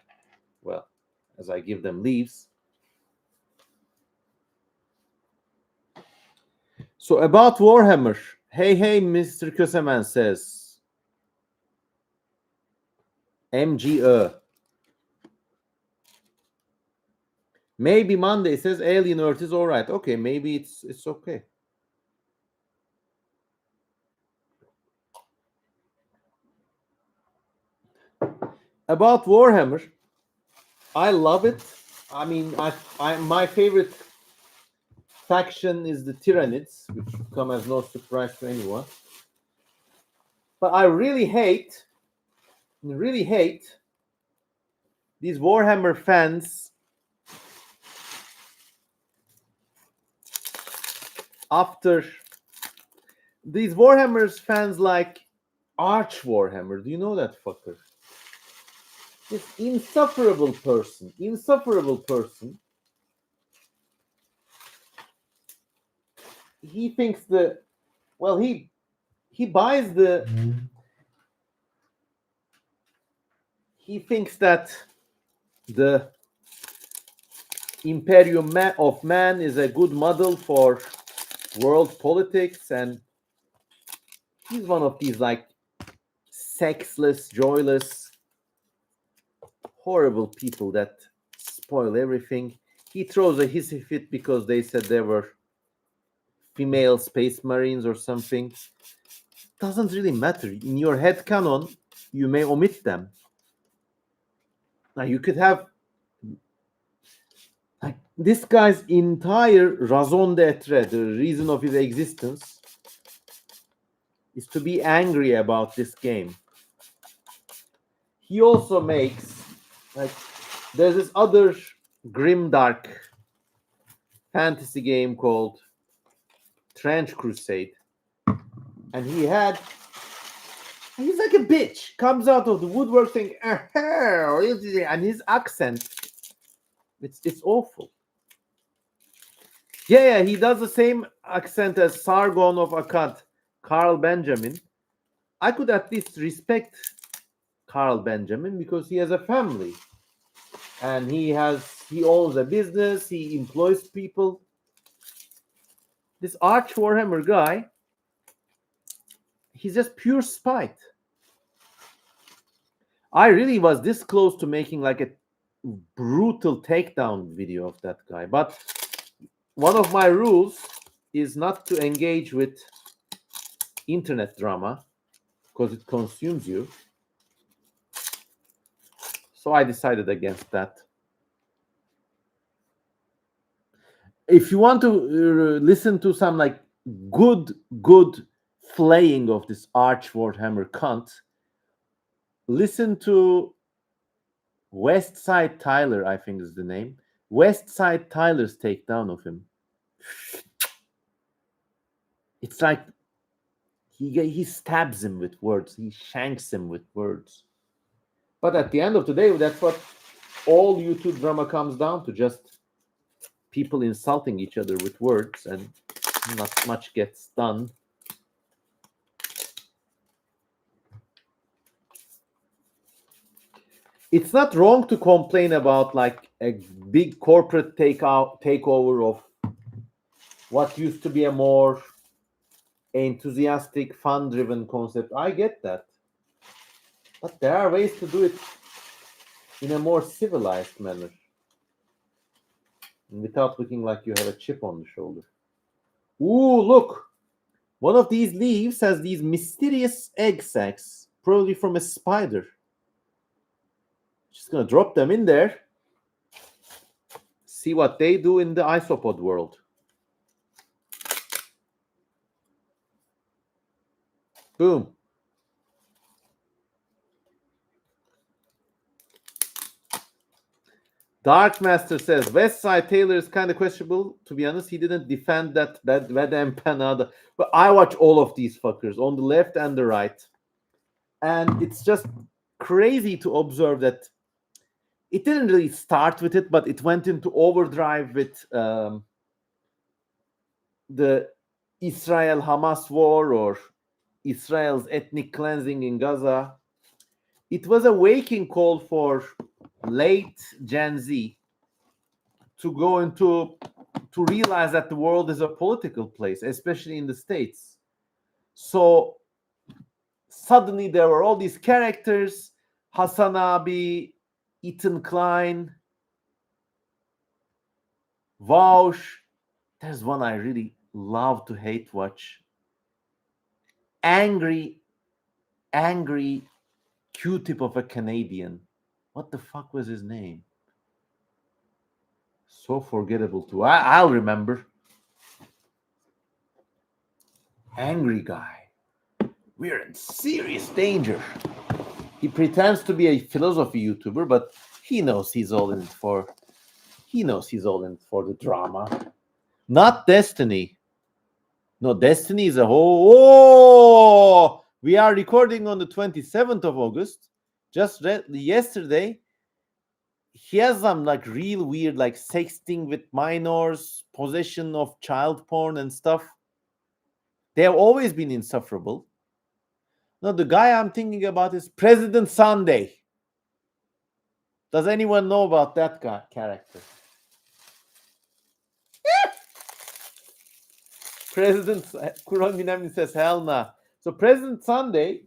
give them leaves. So about Warhammer, hey, Mr. Köseman says, MGE. Maybe Monday says Alien Earth is all right. Okay, maybe it's okay. About Warhammer, I love it. I mean, my favorite faction is the Tyranids, which should come as no surprise to anyone. But I really hate these Warhammer fans after these Warhammers fans like Arch Warhammer. Do you know that fucker? This insufferable person. He thinks he buys the he thinks that the Imperium of Man is a good model for world politics, and he's one of these like sexless, joyless, horrible people that spoil everything. He throws a hissy fit because they said they were female space marines or something. Doesn't really matter. In your head canon, you may omit them. Now you could have like this guy's entire raison d'être, the reason of his existence, is to be angry about this game. He also makes like there's this other grim dark fantasy game called Trench Crusade, and he's like a bitch, comes out of the woodwork saying, and his accent, it's awful. Yeah, he does the same accent as Sargon of Akkad, Carl Benjamin. I could at least respect Carl Benjamin because he has a family and he owns a business, he employs people. This Arch Warhammer guy, he's just pure spite. I really was this close to making like a brutal takedown video of that guy, but one of my rules is not to engage with internet drama because it consumes you. So I decided against that. If you want to listen to some like good flaying of this Arch Warhammer cunt, listen to West Side Tyler, I think is the name. West Side Tyler's takedown of him. It's like he stabs him with words. He shanks him with words. But at the end of the day, that's what all YouTube drama comes down to, just people insulting each other with words and not much gets done. It's not wrong to complain about like a big corporate takeover of what used to be a more enthusiastic, fun-driven concept. I get that. But there are ways to do it in a more civilized manner without looking like you have a chip on the shoulder. Ooh, look! One of these leaves has these mysterious egg sacs, probably from a spider. Just gonna drop them in there. See what they do in the isopod world. Boom. Dark Master says West Side Taylor is kind of questionable. To be honest, he didn't defend that empanada. But I watch all of these fuckers on the left and the right, and it's just crazy to observe that it didn't really start with it, but it went into overdrive with the Israel-Hamas war or Israel's ethnic cleansing in Gaza. It was a waking call for late Gen Z to go to realize that the world is a political place, especially in the States. So suddenly there were all these characters, Hassan Abi, Ethan Klein, Vaush. There's one I really love to hate watch. Angry Q-tip of a Canadian. What the fuck was his name? So forgettable too. I'll remember. Angry guy. We're in serious danger. He pretends to be a philosophy YouTuber, but he knows he's all in it for the drama. Not Destiny. No, Destiny is a whole. Oh! We are recording on the 27th of August. Just yesterday, he has some like real weird, like sexting with minors, possession of child porn and stuff. They have always been insufferable. No, the guy I'm thinking about is President Sunday. Does anyone know about that guy character? President Kuran Minami says, hell nah. So President Sunday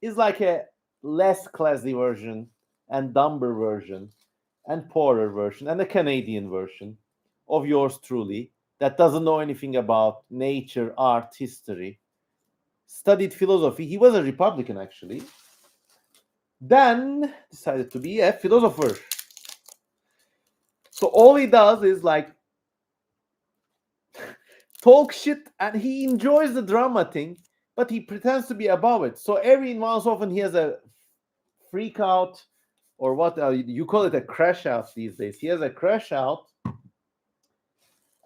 is like a less classy version and dumber version and poorer version and a Canadian version of yours truly. that doesn't know anything about nature, art, history, studied philosophy. He was a Republican, actually. Then decided to be a philosopher. So all he does is like talk shit, and he enjoys the drama thing, but he pretends to be above it. So every once often he has a freak out, or what you call it, a crash out these days. He has a crash out,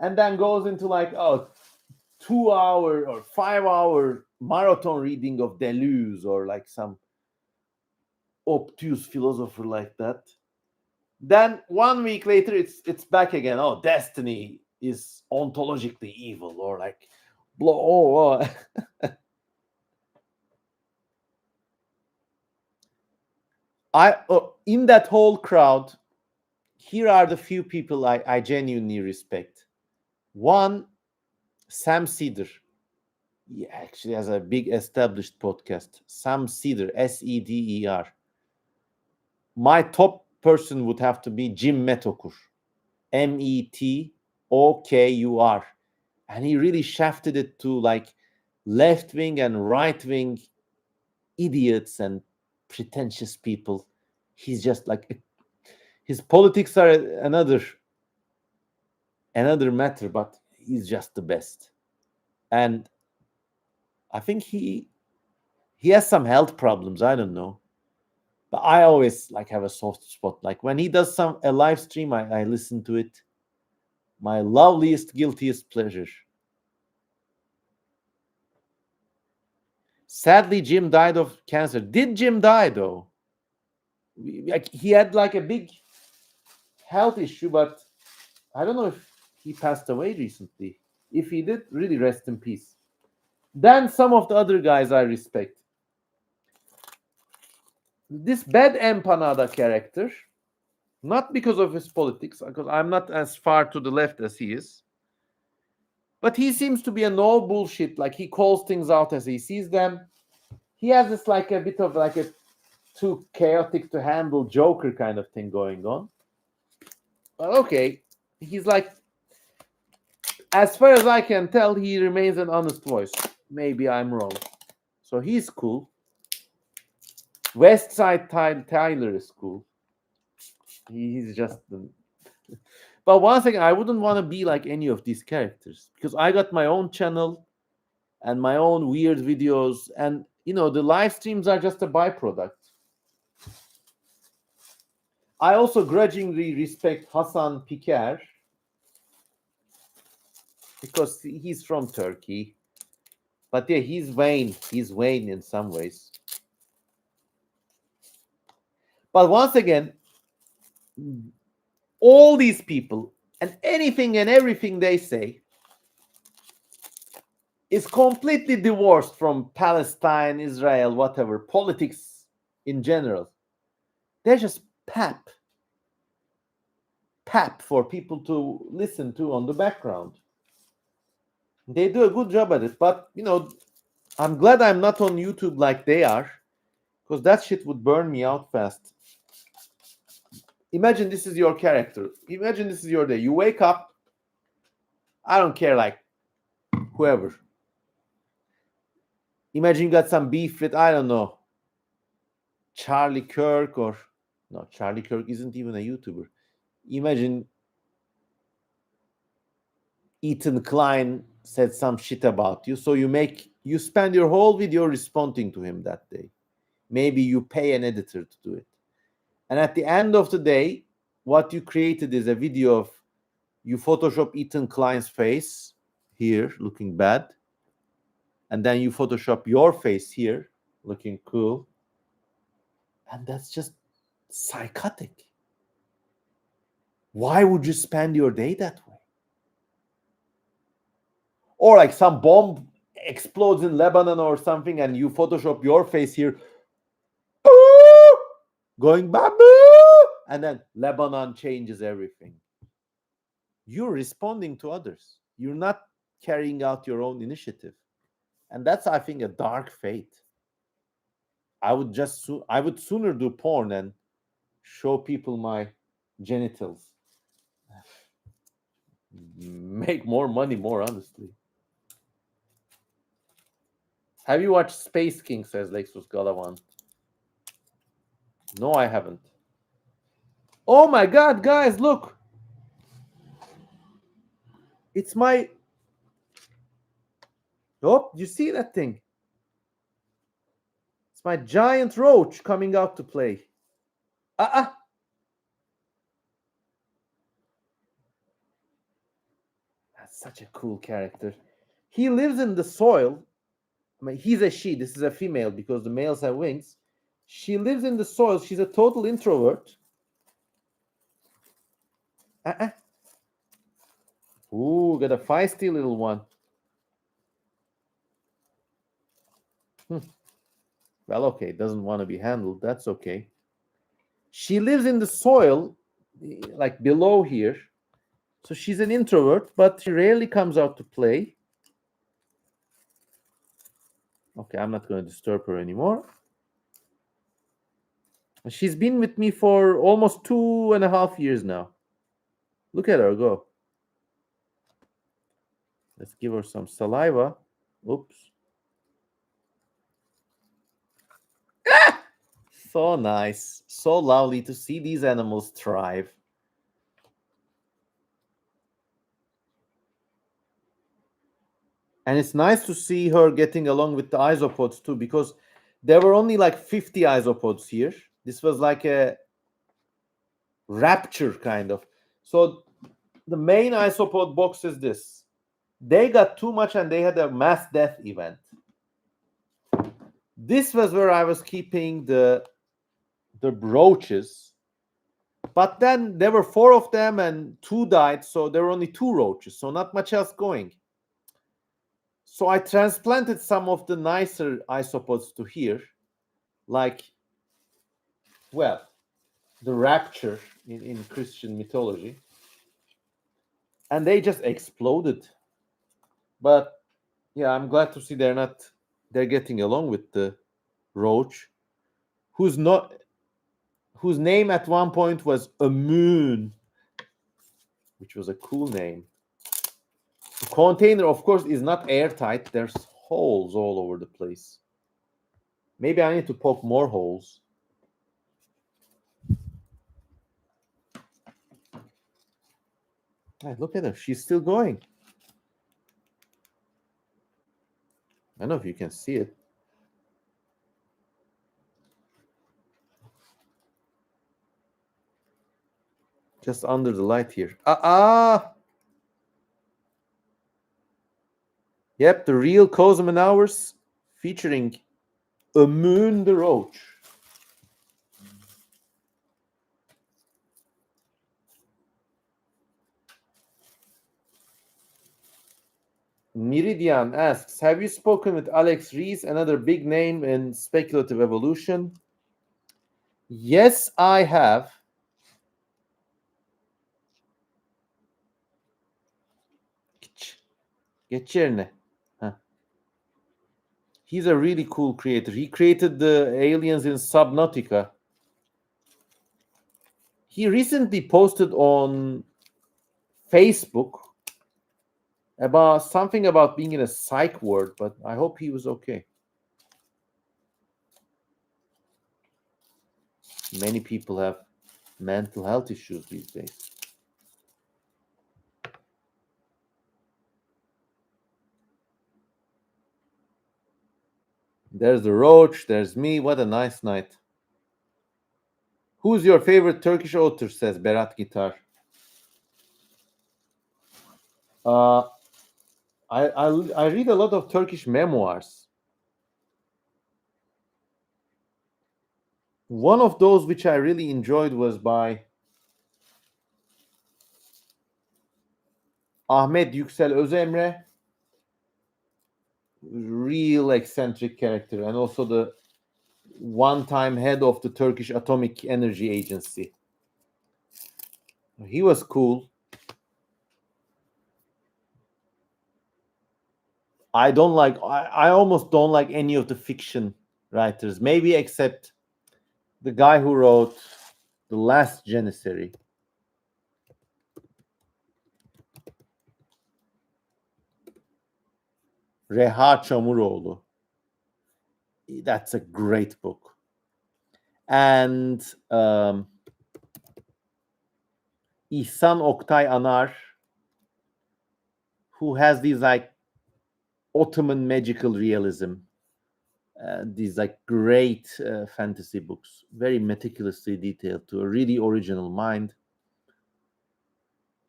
and then goes into like 2 hour or 5 hour marathon reading of Deleuze or like some obtuse philosopher like that. Then 1 week later, it's back again. Oh, destiny is ontologically evil, or like, in that whole crowd, here are the few people I genuinely respect. One, Sam Cedar. He actually has a big established podcast. Sam Cedar, Seder. My top person would have to be Jim Metokur, Metokur, and he really shafted it to like left wing and right wing idiots and pretentious people. He's just like, his politics are another matter, but he's just the best. And I think he has some health problems. I don't know, but I always like have a soft spot. Like when he does a live stream, I listen to it. My loveliest, guiltiest pleasure. Sadly, Jim died of cancer. Did Jim die though? Like he had like a big health issue, but I don't know if he passed away recently. If he did, really rest in peace. Then some of the other guys I respect. This bad empanada character, not because of his politics, because I'm not as far to the left as he is, but he seems to be a no bullshit. Like he calls things out as he sees them. He has this like a bit of like a too chaotic to handle Joker kind of thing going on. But okay, he's like, as far as I can tell, he remains an honest voice. Maybe I'm wrong. So he's cool. West Side Tyler is cool. He's just the. But one thing, I wouldn't want to be like any of these characters because I got my own channel and my own weird videos, and the live streams are just a byproduct. I also grudgingly respect Hasan Piker because he's from Turkey. But yeah, he's vain. He's vain in some ways. But once again, all these people and anything and everything they say is completely divorced from Palestine, Israel, whatever, politics in general. They're just pap for people to listen to on the background. They do a good job at it, but I'm glad I'm not on YouTube like they are, because that shit would burn me out fast. Imagine this is your character. Imagine this is your day. You wake up. I don't care, like whoever. Imagine you got some beef with, I don't know, Charlie Kirk, or no, Charlie Kirk isn't even a YouTuber. Imagine Ethan Klein said some shit about you, so you spend your whole video responding to him that day. Maybe you pay an editor to do it. And at the end of the day, what you created is a video of you Photoshop Ethan Klein's face here looking bad, and then you Photoshop your face here looking cool. And that's just psychotic. Why would you spend your day that way? Or like some bomb explodes in Lebanon or something, and you Photoshop your face here going bamboo, and then Lebanon changes everything. You're responding to others. You're not carrying out your own initiative. And that's, I think, a dark fate. I would sooner do porn and show people my genitals. make more money, more honestly. Have you watched Space King? Says Lexus Galavan. No, I haven't. Oh my god, guys, look! It's my. Oh, you see that thing? It's my giant roach coming out to play. Ah. That's such a cool character. He lives in the soil. I mean, he's a she. This is a female because the males have wings. She lives in the soil. She's a total introvert. Ooh, got a feisty little one. Well, okay, doesn't want to be handled. That's okay. She lives in the soil, like below here. So she's an introvert, but she rarely comes out to play. Okay, I'm not going to disturb her anymore. She's been with me for almost 2.5 years now. Look at her go. Let's give her some saliva. Oops. So nice. So lovely to see these animals thrive. And it's nice to see her getting along with the isopods too, because there were only like 50 isopods here. This was like a rapture kind of. So the main isopod box is this. They got too much and they had a mass death event. This was where I was keeping the roaches. But then there were 4 of them and 2 died, so there were only 2 roaches, so not much else going. So I transplanted some of the nicer isopods to here, like, well, the rapture in Christian mythology. And they just exploded. But yeah, I'm glad to see they're getting along with the roach, whose name at one point was a moon, which was a cool name. The container, of course, is not airtight. There's holes all over the place. Maybe I need to poke more holes. Hey, look at her. She's still going. I don't know if you can see it. Just under the light here. Yep, the real Cosman Hours featuring a moon the roach. Meridian asks, have you spoken with Alex Rees, another big name in speculative evolution? Yes, I have. Geç yerine. He's a really cool creator. He created the aliens in Subnautica. He recently posted on Facebook about something about being in a psych ward, but I hope he was okay. Many people have mental health issues these days. There's the roach, there's me. What a nice night. Who's your favorite Turkish author, says Berat Gitar. I read a lot of Turkish memoirs. One of those which I really enjoyed was by Ahmet Yüksel Özemre. Real eccentric character, and also the one-time head of the Turkish Atomic Energy Agency. He was cool. I almost don't like any of the fiction writers, maybe except the guy who wrote The Last Janissary. Reha Çamuroğlu. That's a great book. And İhsan Oktay Anar, who has these like Ottoman magical realism, these like great fantasy books, very meticulously detailed to a really original mind.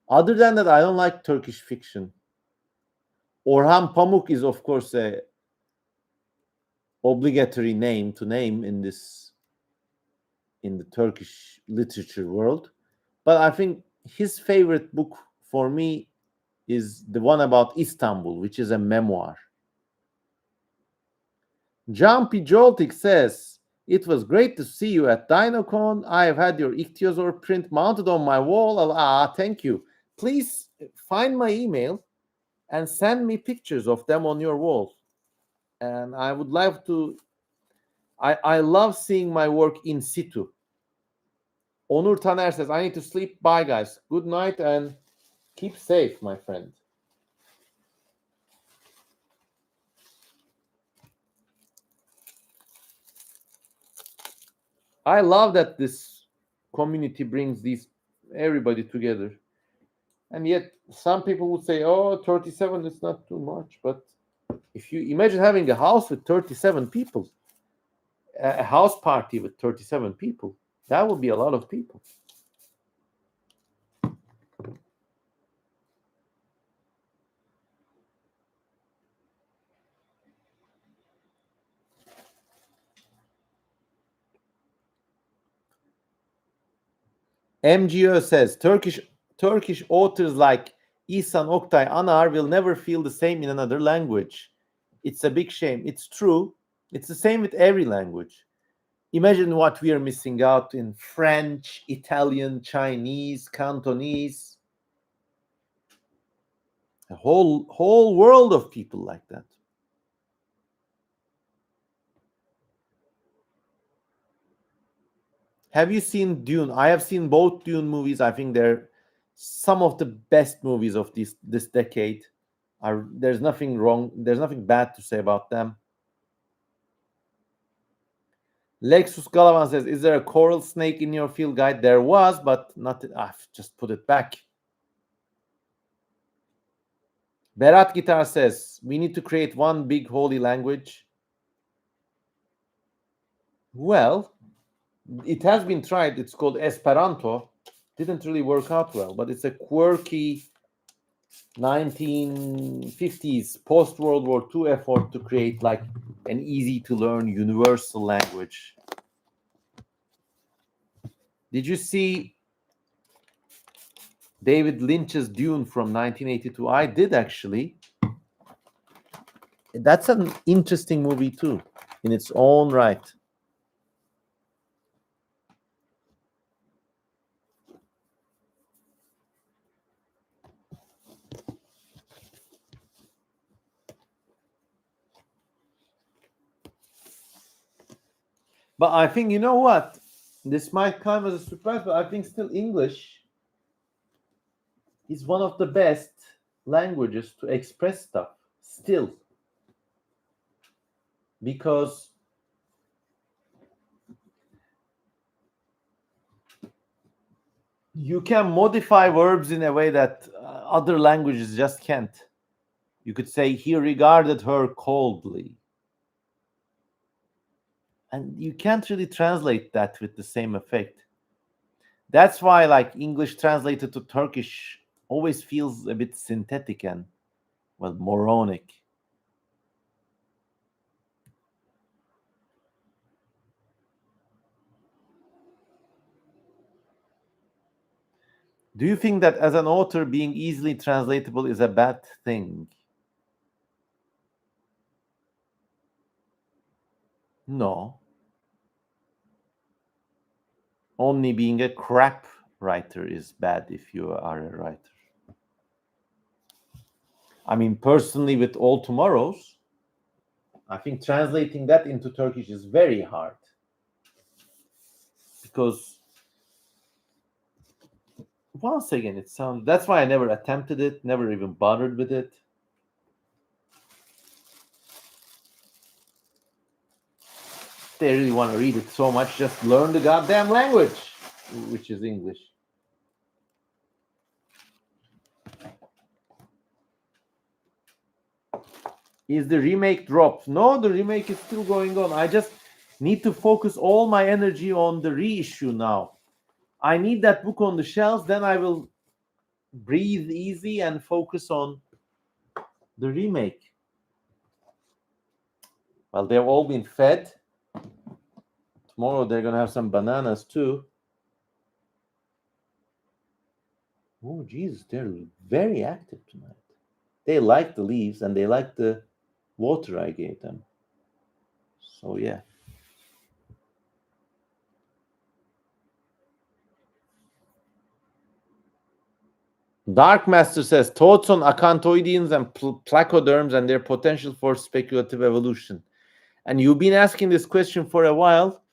Other than that, I don't like Turkish fiction. Orhan Pamuk is, of course, a obligatory name to name in the Turkish literature world. But I think his favorite book for me is the one about Istanbul, which is a memoir. John P. Joltik says, it was great to see you at DinoCon. I have had your ichthyosaur print mounted on my wall. Thank you. Please find my email and send me pictures of them on your wall. And I would love to. I love seeing my work in situ. Onur Taner says, I need to sleep. Bye, guys. Good night and keep safe, my friend. I love that this community brings everybody together. And yet some people would say, oh, 37 is not too much. But if you imagine having a house with 37 people, a house party with 37 people, that would be a lot of people. MGO says Turkish authors like İhsan Oktay Anar will never feel the same in another language. It's a big shame. It's true. It's the same with every language. Imagine what we are missing out in French, Italian, Chinese, Cantonese. A whole world of people like that. Have you seen Dune? I have seen both Dune movies. I think they're some of the best movies of this decade. There's nothing wrong. There's nothing bad to say about them. Lexus Galavan says, is there a coral snake in your field guide? There was, but not. I've just put it back. Berat Guitar says, we need to create one big holy language. Well, it has been tried. It's called Esperanto. Didn't really work out well, but it's a quirky 1950s post-World War II effort to create like an easy-to-learn universal language. Did you see David Lynch's Dune from 1982? I did, actually. That's an interesting movie too, in its own right. But I think, you know what? This might come as a surprise, but I think still English is one of the best languages to express stuff, still. Because you can modify verbs in a way that other languages just can't. You could say, he regarded her coldly. And you can't really translate that with the same effect. That's why, like, English translated to Turkish always feels a bit synthetic and, well, moronic. Do you think that as an author, being easily translatable is a bad thing? No. Only being a crap writer is bad if you are a writer. I mean, personally, with All Tomorrows, I think translating that into Turkish is very hard. Because once again, that's why I never attempted it, never even bothered with it. they really want to read it so much, just learn the goddamn language, which is English. Is the remake dropped? No, the remake is still going on. I just need to focus all my energy on the reissue now. I need that book on the shelves, then I will breathe easy and focus on the remake. Well, they've all been fed. Tomorrow they're going to have some bananas too. Oh, Jesus, they're very active tonight. They like the leaves and they like the water I gave them. So, yeah. Dark Master says thoughts on acanthoideans and placoderms and their potential for speculative evolution. And you've been asking this question for a while.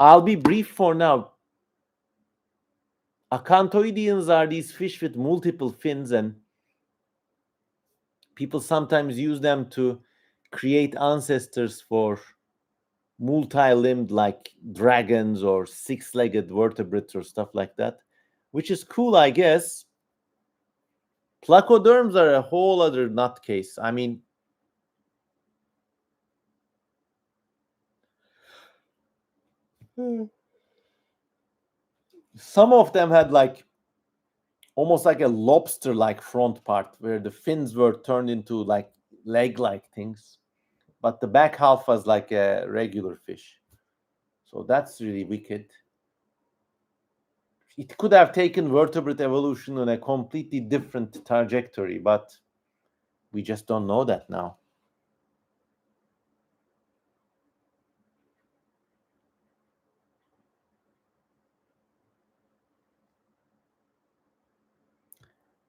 I'll be brief for now. Acanthoideans are these fish with multiple fins, and people sometimes use them to create ancestors for multi-limbed like dragons or six-legged vertebrates or stuff like that, which is cool, I guess. Placoderms are a whole other nutcase. I mean, some of them had like almost like a lobster-like front part where the fins were turned into like leg-like things, but the back half was like a regular fish. So that's really wicked. It could have taken vertebrate evolution on a completely different trajectory, but we just don't know that now.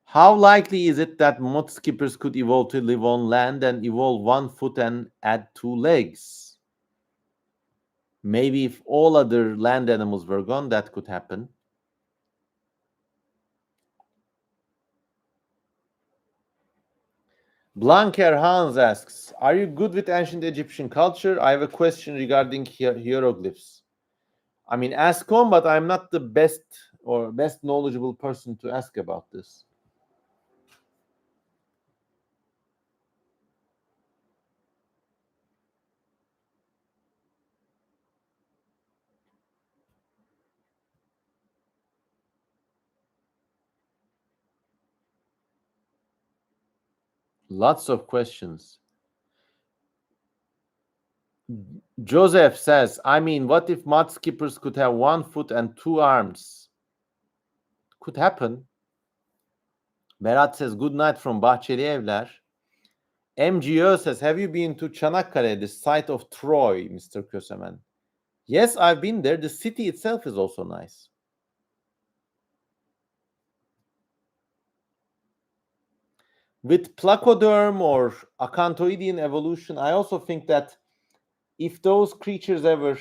How likely is it that mud skippers could evolve to live on land and evolve 1 foot and add 2 legs? Maybe if all other land animals were gone, that could happen. Blanker Hans asks, are you good with ancient Egyptian culture? I have a question regarding hieroglyphs. I mean, ask on, but I'm not the best knowledgeable person to ask about this. Lots of questions. Joseph says, I mean, what if mud skippers could have 1 foot and 2 arms? Could happen. Berat says, good night from Bahçeli Evler. MGO says, have you been to Çanakkale, the site of Troy, Mr. Kösemen? Yes, I've been there. The city itself is also nice. With placoderm or acanthoidean evolution, I also think that if those creatures ever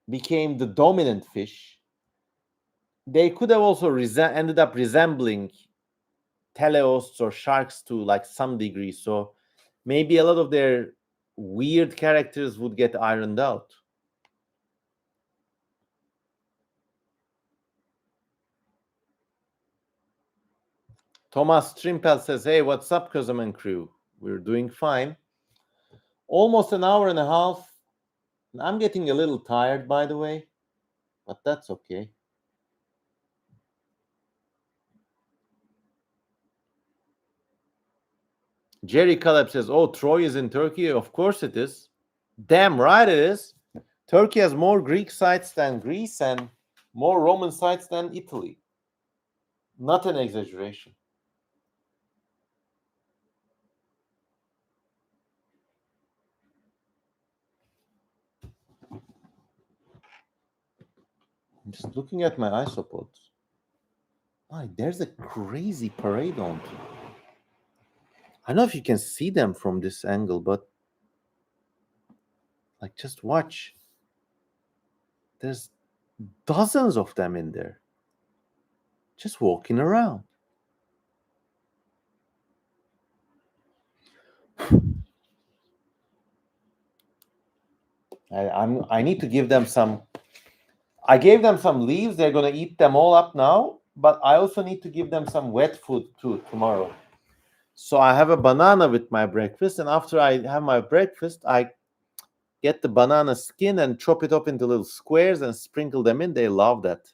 became the dominant fish, they could have also ended up resembling teleosts or sharks to like some degree. So maybe a lot of their weird characters would get ironed out. Thomas Trimpel says, hey, what's up, Kozaman crew? We're doing fine. Almost an hour and a half. I'm getting a little tired, by the way, but that's okay. Jerry Caleb says, oh, Troy is in Turkey? Of course it is. Damn right it is. Turkey has more Greek sites than Greece and more Roman sites than Italy. Not an exaggeration. I'm just looking at my isopods. My, there's a crazy parade on. I don't know if you can see them from this angle, but like just watch. There's dozens of them in there. Just walking around. I need to give them some. I gave them some leaves. They're gonna eat them all up now. But I also need to give them some wet food too tomorrow. So I have a banana with my breakfast, and after I have my breakfast, I get the banana skin and chop it up into little squares and sprinkle them in. They love that.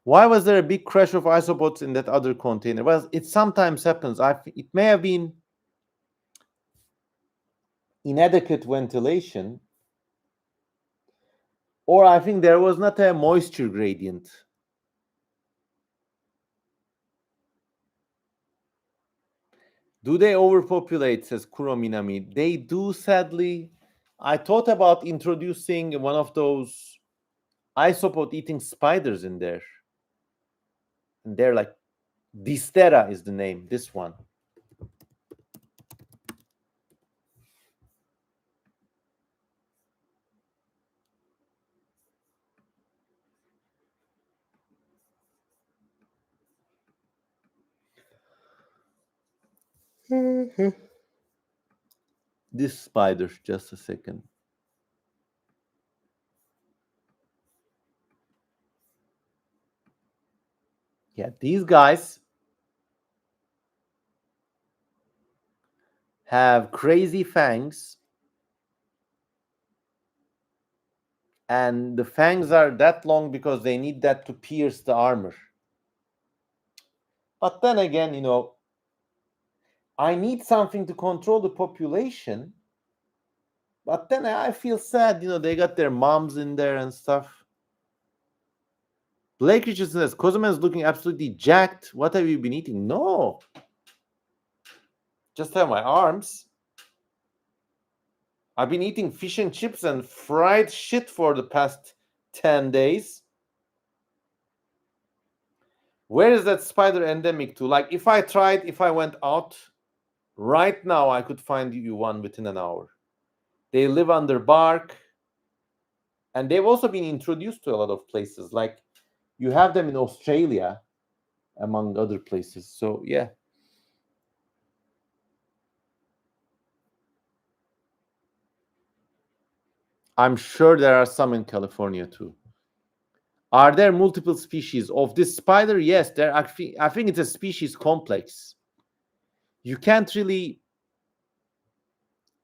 Why was there a big crash of isopods in that other container? Well, it sometimes happens. It may have been inadequate ventilation, or I think there was not a moisture gradient. Do they overpopulate, says Kurominami? They do, sadly. I thought about introducing one of those isopod eating spiders in there. And they're like, Distera is the name, this one. This spider, just a second. Yeah, these guys have crazy fangs, and the fangs are that long because they need that to pierce the armor. But then again, I need something to control the population. But then I feel sad, they got their moms in there and stuff. Blake Richardson says, Kozuman's looking absolutely jacked. What have you been eating? No. Just have my arms. I've been eating fish and chips and fried shit for the past 10 days. Where is that spider endemic to? Like, if I went out right now, I could find you one within an hour. They live under bark, and they've also been introduced to a lot of places. Like, you have them in Australia, among other places. So, yeah. I'm sure there are some in California too. Are there multiple species of this spider? Yes, there. I think it's a species complex. You can't really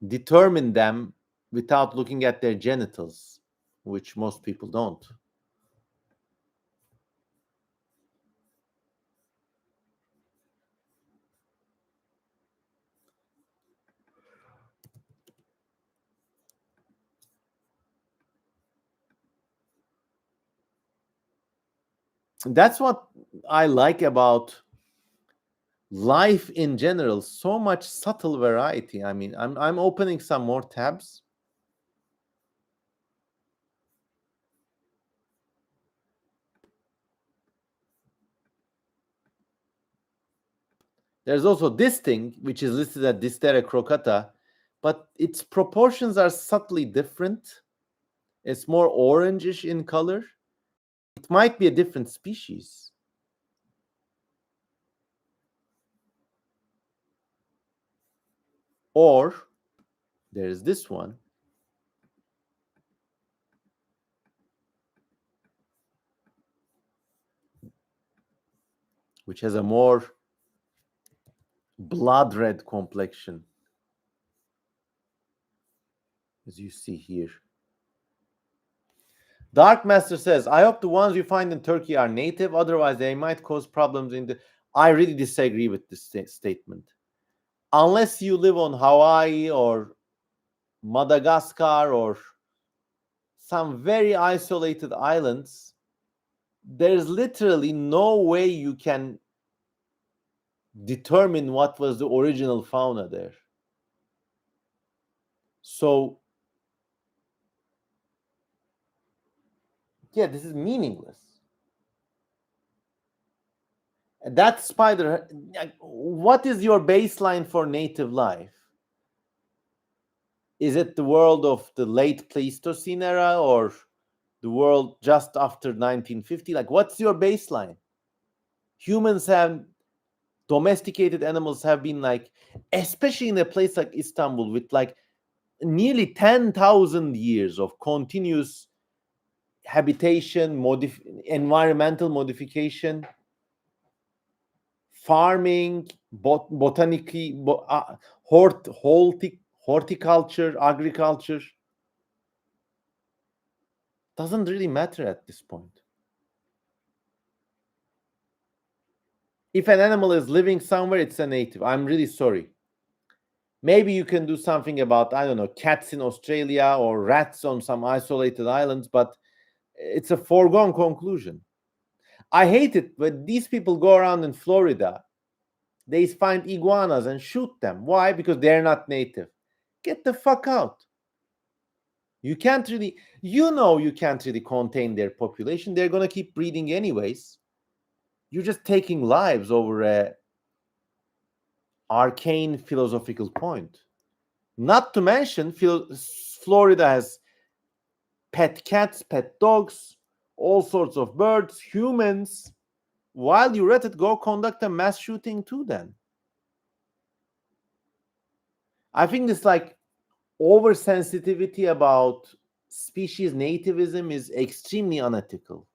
determine them without looking at their genitals, which most people don't. That's what I like about life in general. So much subtle variety. I mean, I'm opening some more tabs. There's also this thing, which is listed as Distera crocata, but its proportions are subtly different. It's more orangish in color. It might be a different species. Or there's this one, which has a more blood red complexion, as you see here. Dark Master says, I hope the ones you find in Turkey are native, otherwise they might cause problems in the... I really disagree with this statement. Unless you live on Hawaii or Madagascar or some very isolated islands, there's literally no way you can determine what was the original fauna there. So, yeah, this is meaningless. That spider, what is your baseline for native life? Is it the world of the late Pleistocene era or the world just after 1950? Like, what's your baseline? Humans have domesticated animals have been like, especially in a place like Istanbul with like nearly 10,000 years of continuous habitation, environmental modification, farming, horticulture, agriculture, doesn't really matter at this point. If an animal is living somewhere, it's a native. I'm really sorry. Maybe you can do something about, I don't know, cats in Australia or rats on some isolated islands, but it's a foregone conclusion. I hate it when these people go around in Florida. They find iguanas and shoot them. Why? Because they're not native. Get the fuck out. You can't really, you can't really contain their population. They're going to keep breeding anyways. You're just taking lives over a arcane philosophical point. Not to mention, Florida has pet cats, pet dogs, all sorts of birds, humans. While you're at it, go conduct a mass shooting too then. I think this like oversensitivity about species nativism is extremely unethical.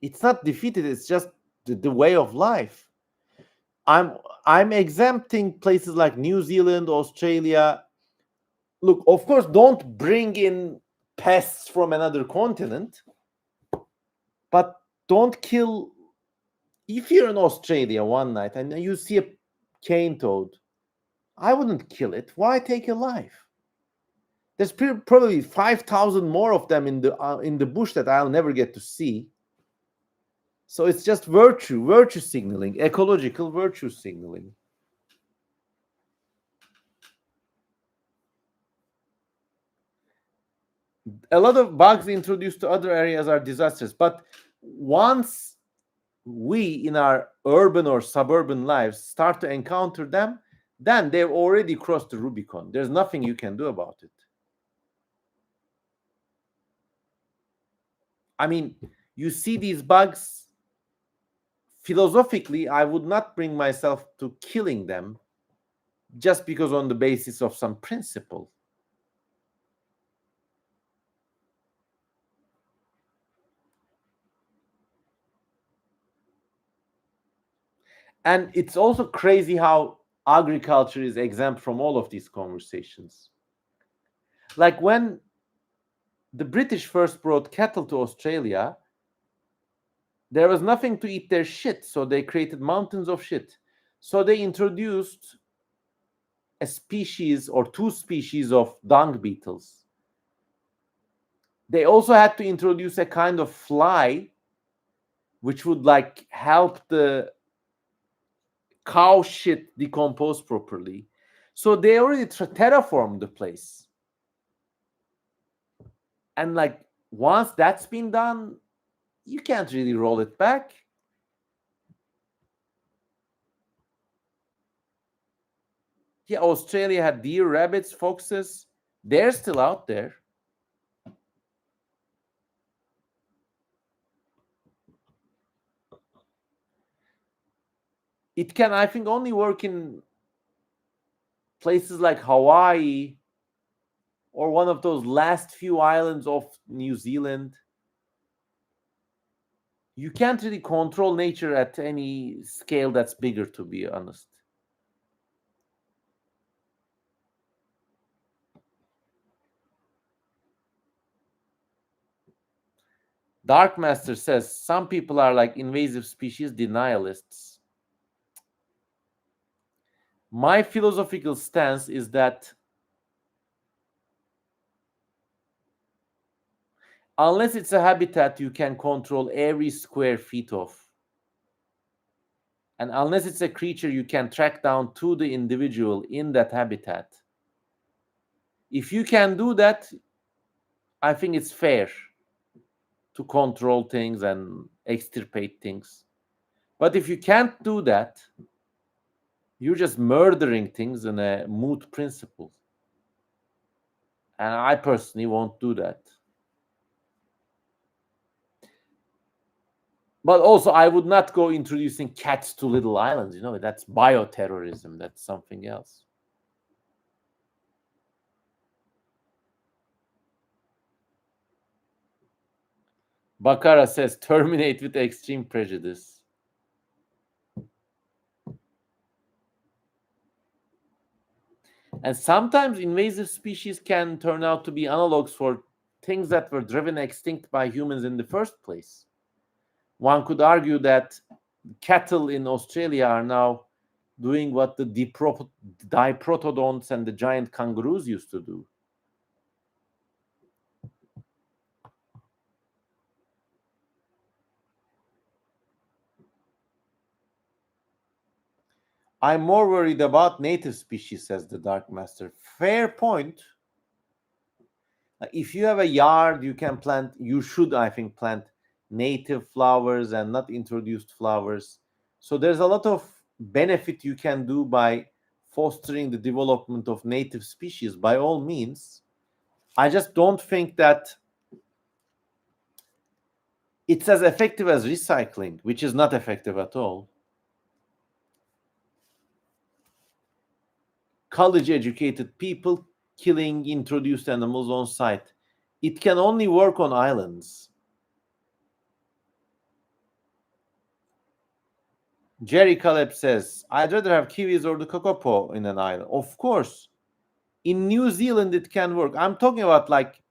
It's not defeated, it's just the way of life. I'm exempting places like New Zealand, Australia. Look, of course, don't bring in pests from another continent, but don't kill. If you're in Australia one night and you see a cane toad, I wouldn't kill it. Why take a life? There's probably 5,000 more of them in the bush that I'll never get to see. So it's just virtue signaling, ecological virtue signaling. A lot of bugs introduced to other areas are disastrous, but once we in our urban or suburban lives start to encounter them, then they've already crossed the Rubicon. There's nothing you can do about it. I mean, you see these bugs, philosophically, I would not bring myself to killing them just because on the basis of some principle. And it's also crazy how agriculture is exempt from all of these conversations. Like when the British first brought cattle to Australia, there was nothing to eat their shit, so they created mountains of shit. So they introduced a species or two species of dung beetles. They also had to introduce a kind of fly which would like help the cow shit decompose properly. So they already terraformed the place. And like once that's been done, you can't really roll it back. Yeah, Australia had deer, rabbits, foxes. They're still out there. It can, I think, only work in places like Hawaii or one of those last few islands of New Zealand. You can't really control nature at any scale that's bigger, to be honest. Dark Master says some people are like invasive species denialists. My philosophical stance is that unless it's a habitat you can control every square feet of, and unless it's a creature you can track down to the individual in that habitat, if you can do that, I think it's fair to control things and extirpate things. But if you can't do that, you're just murdering things in a moot principle. And I personally won't do that. But also, I would not go introducing cats to little islands. You know, that's bioterrorism. That's something else. Bakara says, terminate with extreme prejudice. And sometimes invasive species can turn out to be analogs for things that were driven extinct by humans in the first place. One could argue that cattle in Australia are now doing what the diprotodonts and the giant kangaroos used to do. I'm more worried about native species, says the Dark Master. Fair point. If you have a yard, you should, I think, plant native flowers and not introduced flowers. So there's a lot of benefit you can do by fostering the development of native species by all means. I just don't think that it's as effective as recycling, which is not effective at all. College educated people killing introduced animals on site. It can only work on islands. Jerry Caleb says, I'd rather have kiwis or the kakapo in an island. Of course. In New Zealand, it can work. I'm talking about, like,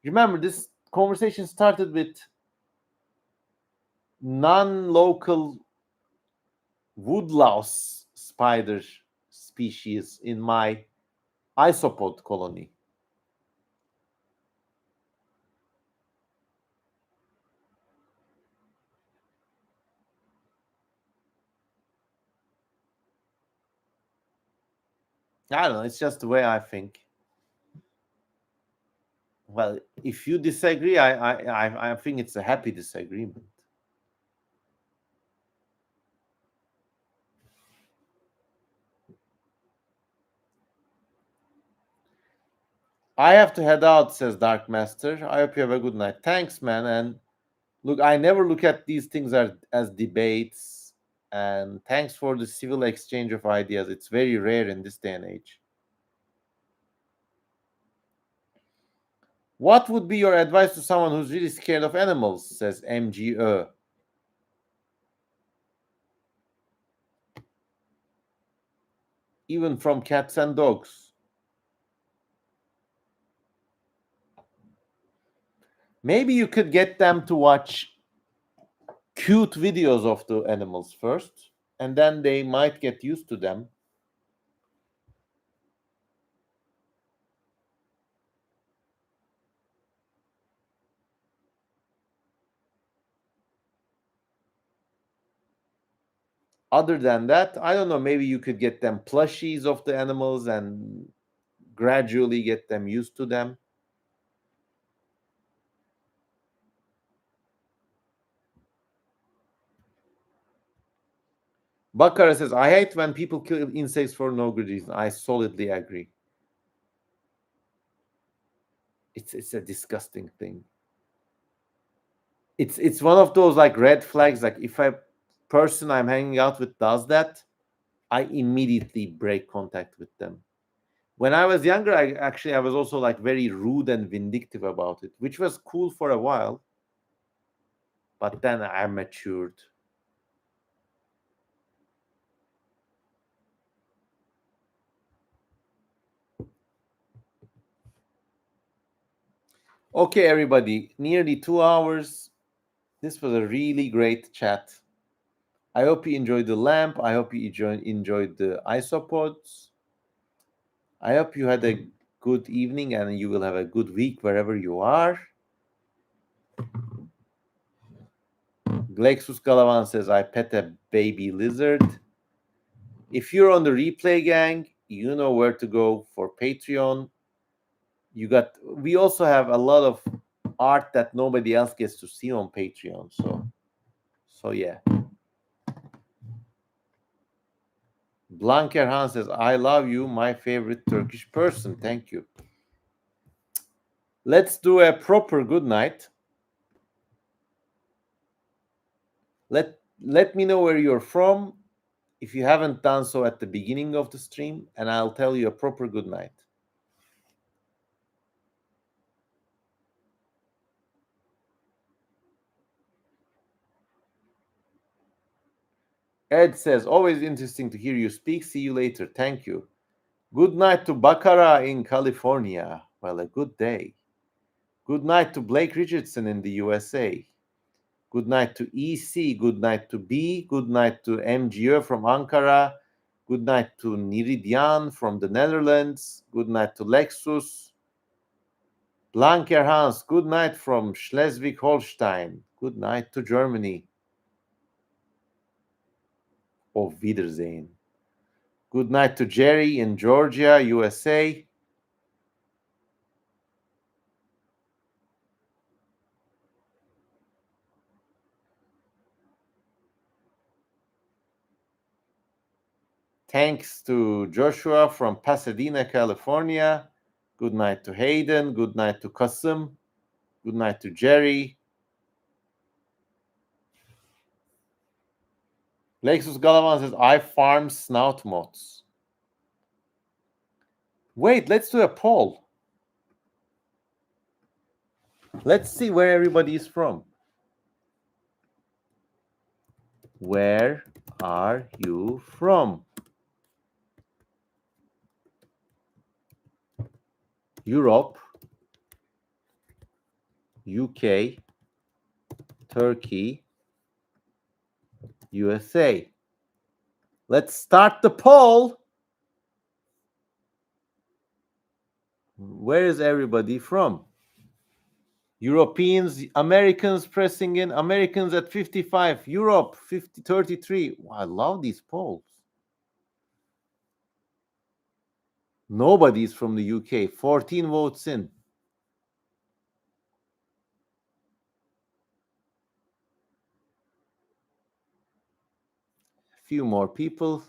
remember, this conversation started with non local woodlouse spider species in my isopod colony. I don't know. It's just the way I think. Well, if you disagree, I think it's a happy disagreement. I have to head out, says Dark Master. I hope you have a good night. Thanks, man. And look, I never look at these things as debates. And thanks for the civil exchange of ideas. It's very rare in this day and age. What would be your advice to someone who's really scared of animals, says MGO? Even from cats and dogs. Maybe you could get them to watch cute videos of the animals first, and then they might get used to them. Other than that, I don't know, maybe you could get them plushies of the animals and gradually get them used to them. Bakara says, I hate when people kill insects for no good reason. I solidly agree. It's a disgusting thing. It's one of those, like, red flags. Like, if a person I'm hanging out with does that, I immediately break contact with them. When I was younger, I was also, like, very rude and vindictive about it, which was cool for a while. But then I matured. Okay, everybody, nearly 2 hours. This was a really great chat. I hope you enjoyed the lamp. I hope you enjoyed the isopods. I hope you had a good evening and you will have a good week wherever you are. Glexus Galavan says, I pet a baby lizard. If you're on the replay gang, you know where to go for Patreon. We also have a lot of art that nobody else gets to see on Patreon. So yeah. Blanker Han says, I love you, my favorite Turkish person. Thank you. Let's do a proper good night. Let me know where you're from if you haven't done so at the beginning of the stream, and I'll tell you a proper good night. Ed says, always interesting to hear you speak. See you later. Thank you. Good night to Baccara in California. Well, a good day. Good night to Blake Richardson in the USA. Good night to EC. Good night to B. Good night to MGO from Ankara. Good night to Niridian from the Netherlands. Good night to Lexus. Blanker Hans, good night from Schleswig-Holstein. Good night to Germany. Auf Wiedersehen. Good night to Jerry in Georgia, USA. Thanks to Joshua from Pasadena, California. Good night to Hayden. Good night to Kasım. Good night to Jerry. Lexus Galavan says, I farm snout moths. Wait, let's do a poll. Let's see where everybody is from. Where are you from? Europe, UK, Turkey, USA. Let's start the poll. Where is everybody from? Europeans, Americans pressing in, Americans at 55, Europe 33. Wow, I love these polls. Nobody's from the UK. 14 votes in. A few more people.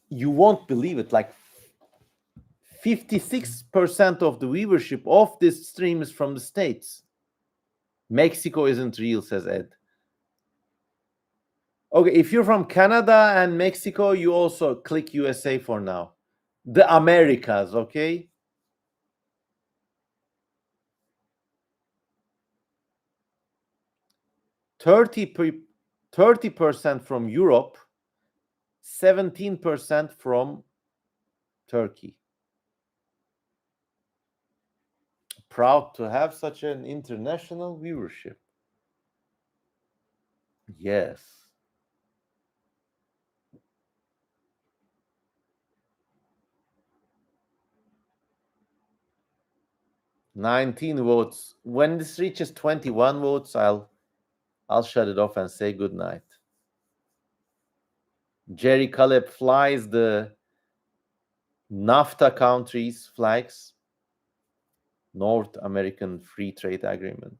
You won't believe it, like 56% of the viewership of this stream is from the States. Mexico isn't real, says Ed. Okay, if you're from Canada and Mexico, you also click USA for now. The Americas, okay? 30% from Europe, 17% from Turkey. Proud to have such an international viewership. Yes. "19 votes. When this reaches 21 votes, I'll shut it off and say good night. Jerry Caleb flies the NAFTA countries' flags. North American Free Trade Agreement.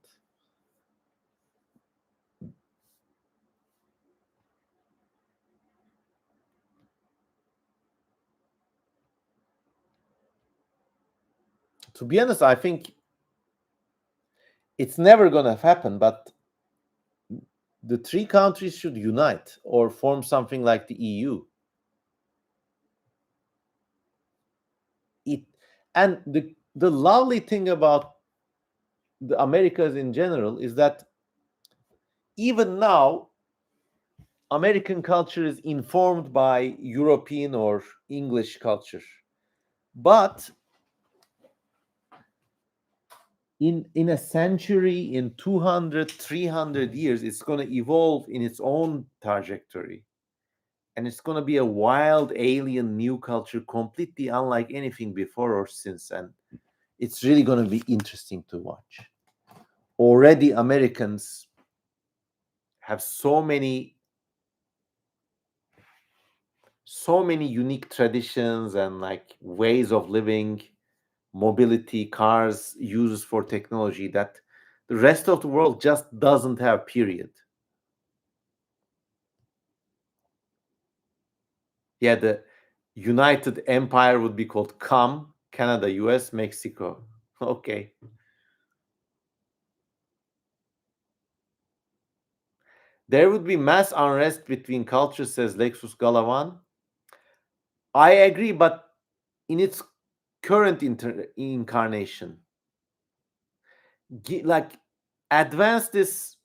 To be honest, I think it's never going to happen, but the three countries should unite or form something like the EU. And the lovely thing about the Americas in general is that even now, American culture is informed by European or English culture. But in a century, in 200, 300 years, it's going to evolve in its own trajectory. And it's going to be a wild, alien, new culture, completely unlike anything before or since. And it's really going to be interesting to watch. Already, Americans have so many unique traditions and like ways of living, mobility, cars, uses for technology that the rest of the world just doesn't have, period. Yeah, the United Empire would be called CAM, Canada, US, Mexico. Okay. There would be mass unrest between cultures, says Lexus Galavan. I agree, but in its current incarnation, like advance this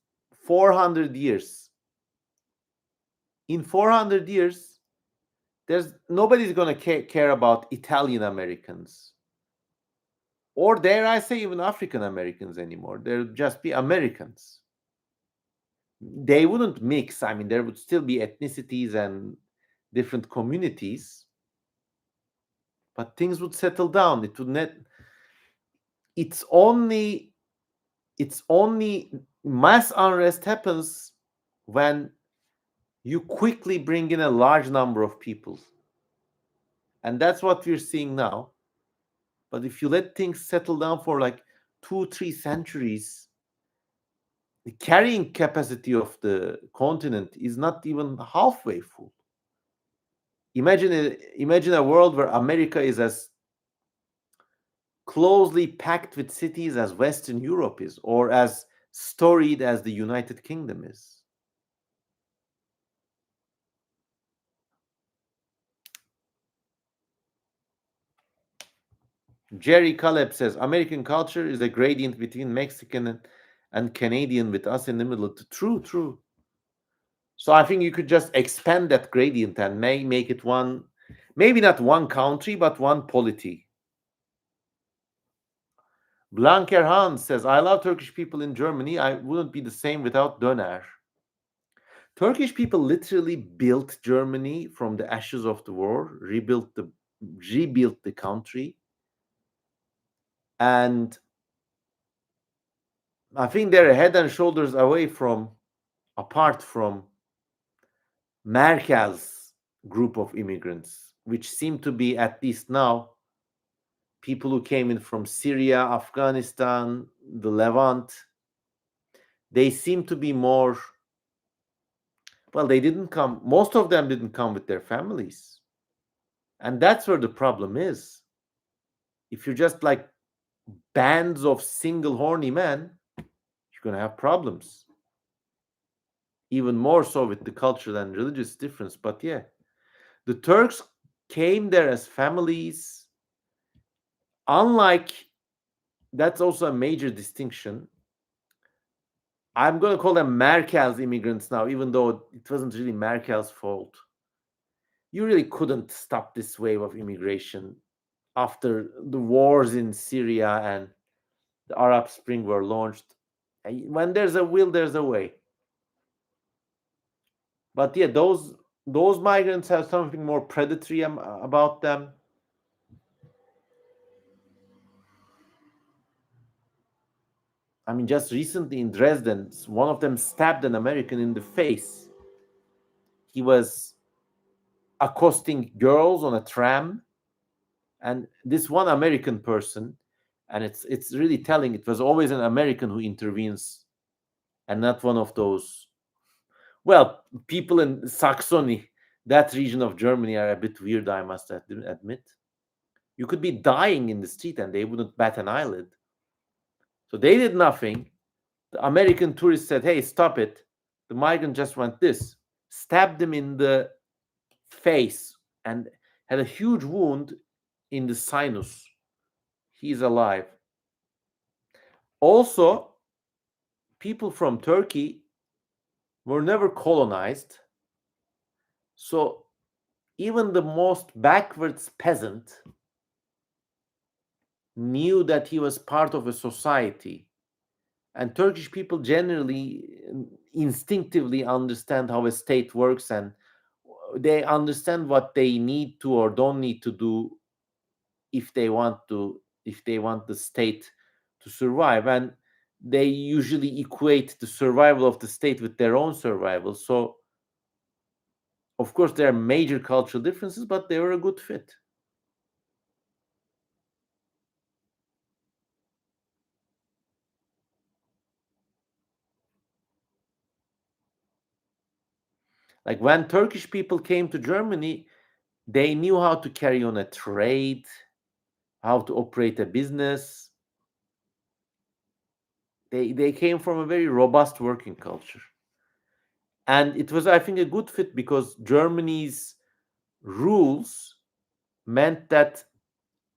400 years. In 400 years, there's nobody's going to care about Italian Americans, or dare I say even African Americans anymore. There'll just be Americans. They wouldn't mix. I mean, there would still be ethnicities and different communities, but things would settle down. It would net. It's only it's only mass unrest happens when you quickly bring in a large number of people, and that's what we're seeing now. But if you let things settle down for like 2 3 centuries, the carrying capacity of the continent is not even halfway full. Imagine a world where America is as closely packed with cities as Western Europe is, or as storied as the United Kingdom is. Jerry Caleb says American culture is a gradient between Mexican and Canadian, with us in the middle. True, true. So I think you could just expand that gradient and make it one, maybe not one country, but one polity. Blanker Hans says, I love Turkish people in Germany. I wouldn't be the same without Döner. Turkish people literally built Germany from the ashes of the war, rebuilt the country. And I think they're head and shoulders apart from Merkel's group of immigrants, which seem to be, at least now, people who came in from Syria, Afghanistan, the Levant. They seem to be more, well, they didn't come, most of them didn't come with their families. And that's where the problem is. If you're just like bands of single horny men, you're going to have problems. Even more so with the cultural and religious difference. But yeah, the Turks came there as families. Unlike, that's also a major distinction. I'm going to call them Merkel's immigrants now, even though it wasn't really Merkel's fault. You really couldn't stop this wave of immigration after the wars in Syria and the Arab Spring were launched. When there's a will, there's a way. But yeah, those migrants have something more predatory about them. I mean, just recently in Dresden, one of them stabbed an American in the face. He was accosting girls on a tram, and this one American person, and it's really telling, it was always an American who intervenes and not one of those, well, people in Saxony, that region of Germany, are a bit weird, I must admit. You could be dying in the street and they wouldn't bat an eyelid. So they did nothing. The American tourist said, hey, stop it. The migrant just went this, stabbed him in the face, and had a huge wound in the sinus. He's alive. Also, people from Turkey were never colonized. So even the most backwards peasant knew that he was part of a society. And Turkish people generally instinctively understand how a state works, and they understand what they need to or don't need to do if they want the state to survive. And they usually equate the survival of the state with their own survival. So of course there are major cultural differences, but they were a good fit. Like when Turkish people came to Germany, they knew how to carry on a trade, how to operate a business. They came from a very robust working culture. And it was, I think, a good fit because Germany's rules meant that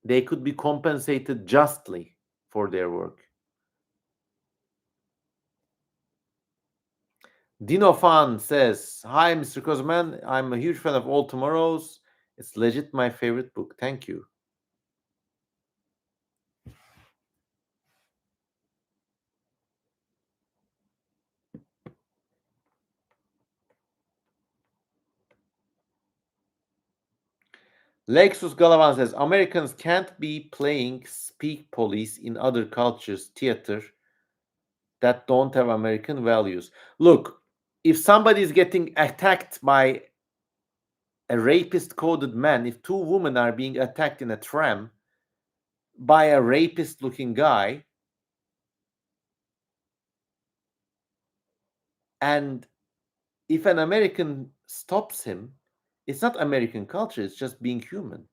they could be compensated justly for their work. Dinofan says, "Hi, Mr. Kozman. I'm a huge fan of All Tomorrows. It's legit my favorite book. Thank you." Lexus Galavan says, "Americans can't be playing speak police in other cultures' theater that don't have American values." Look, if somebody is getting attacked by a rapist coded man, if two women are being attacked in a tram by a rapist looking guy, and if an American stops him, it's not American culture, it's just being human.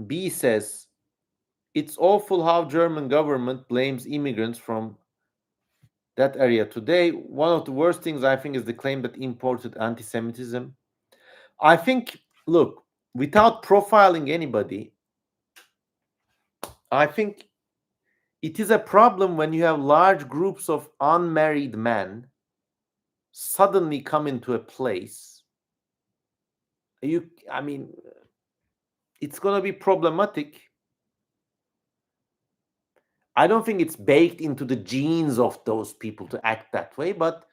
B says, "It's awful how German government blames immigrants from that area today. One of the worst things I think is the claim that imported anti-Semitism." I think, look, without profiling anybody, I think it is a problem when you have large groups of unmarried men suddenly come into a place. I mean, it's going to be problematic. I don't think it's baked into the genes of those people to act that way, but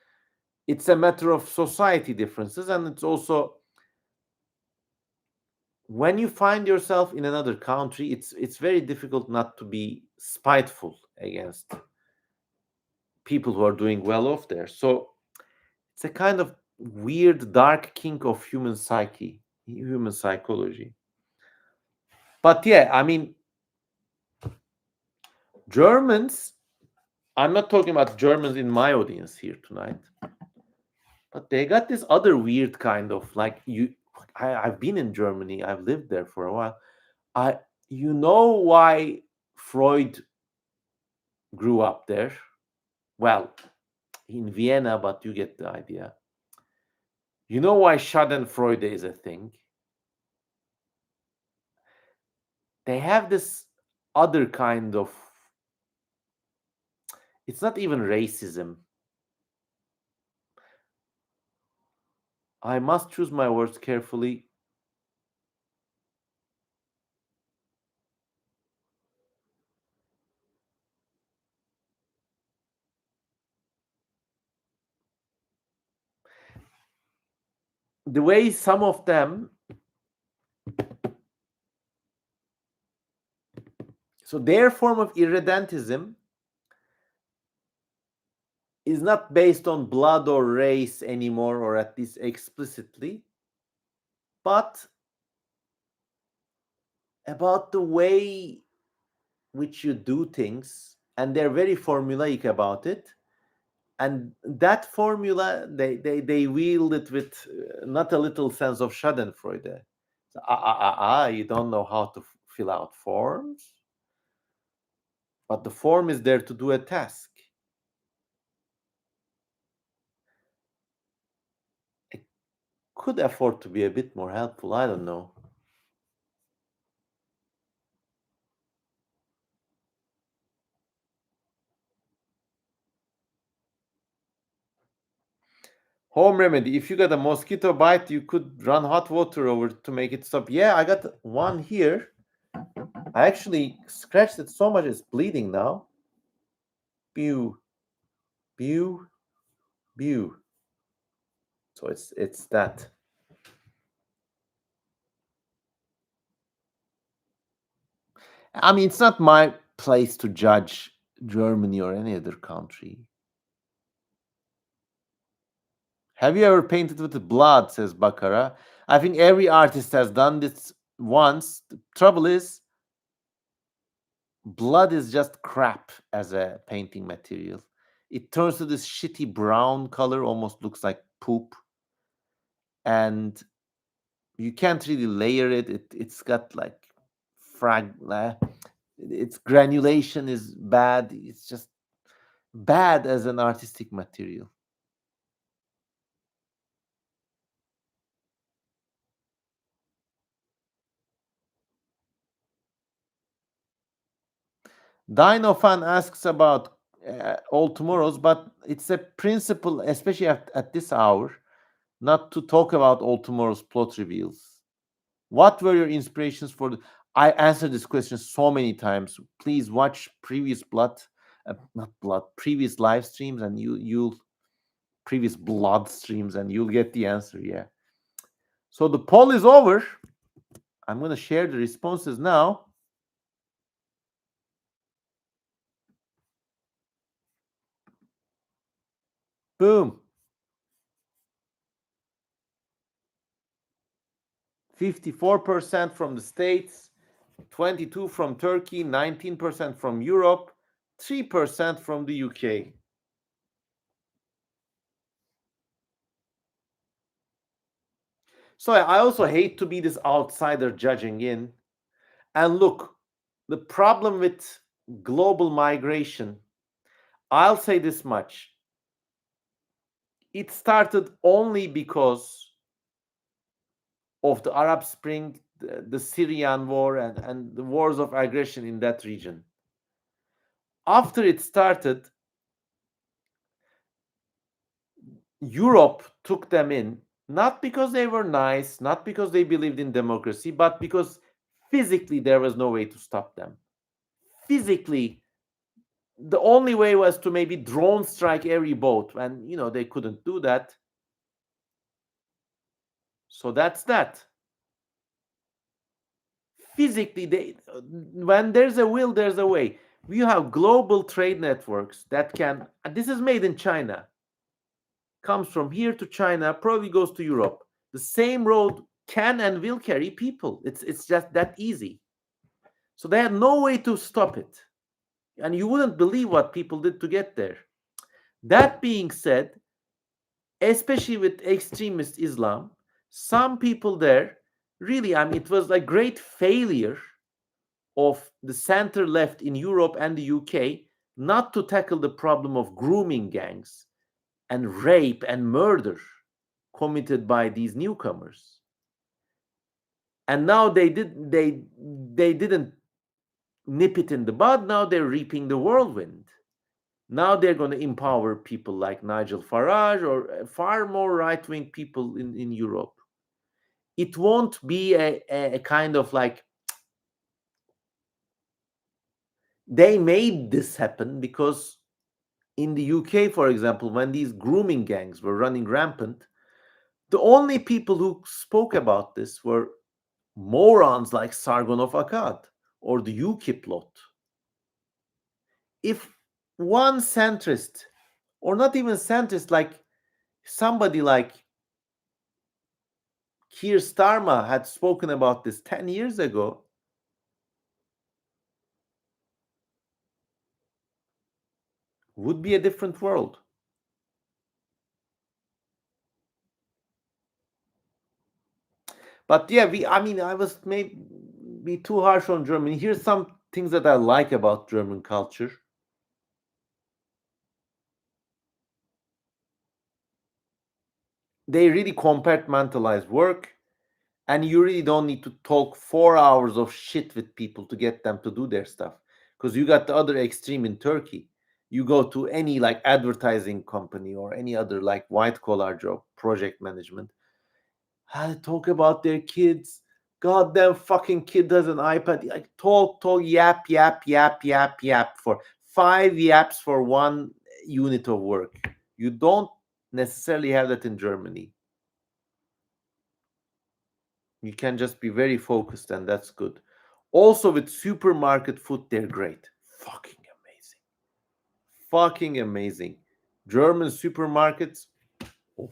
it's a matter of society differences. And it's also, when you find yourself in another country, it's very difficult not to be spiteful against people who are doing well off there. So it's a kind of weird dark kink of human psyche, human psychology. But yeah, I mean, Germans, I'm not talking about Germans in my audience here tonight, but they got this other weird kind of like I've been in Germany, I've lived there for a while. I You know why Freud grew up there? Well, in Vienna, but you get the idea. You know why Schadenfreude is a thing? They have this other kind of, it's not even racism. I must choose my words carefully. The way some of them, so their form of irredentism is not based on blood or race anymore, or at least explicitly, but about the way which you do things, and they're very formulaic about it. And that formula, they wield it with not a little sense of Schadenfreude. So, you don't know how to fill out forms, but the form is there to do a task. It could afford to be a bit more helpful. I don't know. Home remedy: if you got a mosquito bite, you could run hot water over to make it stop. Yeah, I got one here. I actually scratched it so much it's bleeding now. Pew, pew, pew. So it's that. I mean, it's not my place to judge Germany or any other country. Have you ever painted with blood? Says Bakara. I think every artist has done this once. The trouble is, blood is just crap as a painting material. It turns to this shitty brown color, almost looks like poop, and you can't really layer it. It's got like its granulation is bad. It's just bad as an artistic material. Dinofan asks about all tomorrows, but it's a principle, especially at this hour, not to talk about all tomorrow's plot reveals. What were your inspirations for the? I answered this question so many times. Please watch previous not blood, previous live streams, and you'll previous blood streams, and you'll get the answer. Yeah. So the poll is over. I'm going to share the responses now. Boom. 54% from the States, 22 from Turkey, 19% from Europe, 3% from the UK. So I also hate to be this outsider judging in. And look, the problem with global migration, I'll say this much. It started only because of the Arab Spring, the Syrian war, and the wars of aggression in that region. After it started, Europe took them in, not because they were nice, not because they believed in democracy, but because physically there was no way to stop them. Physically, the only way was to maybe drone strike every boat, and they couldn't do that. So that's that. Physically, when there's a will, there's a way. We have global trade networks that can. And this is made in China. Comes from here to China, probably goes to Europe. The same road can and will carry people. It's just that easy. So they had no way to stop it. And you wouldn't believe what people did to get there. That being said, especially with extremist Islam, some people there really, I mean, it was a great failure of the center left in Europe and the UK not to tackle the problem of grooming gangs and rape and murder committed by these newcomers. And now they didn't nip it in the bud. Now they're reaping the whirlwind. Now they're going to empower people like Nigel Farage or far more right-wing people in Europe. It won't be a kind of like they made this happen because in the UK, for example, when these grooming gangs were running rampant, the only people who spoke about this were morons like Sargon of Akkad or the UKIP lot. If one centrist, or not even centrist, like somebody like Keir Starmer had spoken about this 10 years ago, would be a different world. But yeah, I was maybe too harsh on Germany. Here's some things that I like about German culture. They really compartmentalize work, and you really don't need to talk 4 hours of shit with people to get them to do their stuff. Because you got the other extreme in Turkey. You go to any like advertising company or any other like white collar job, project management, talk about their kids. Goddamn fucking kid has an iPad. Like talk, yap, yap, yap, yap, yap for 5 yaps for one unit of work. You don't necessarily have that in Germany. You can just be very focused, and that's good. Also, with supermarket food, they're great. Fucking amazing. Fucking amazing. German supermarkets. Oof,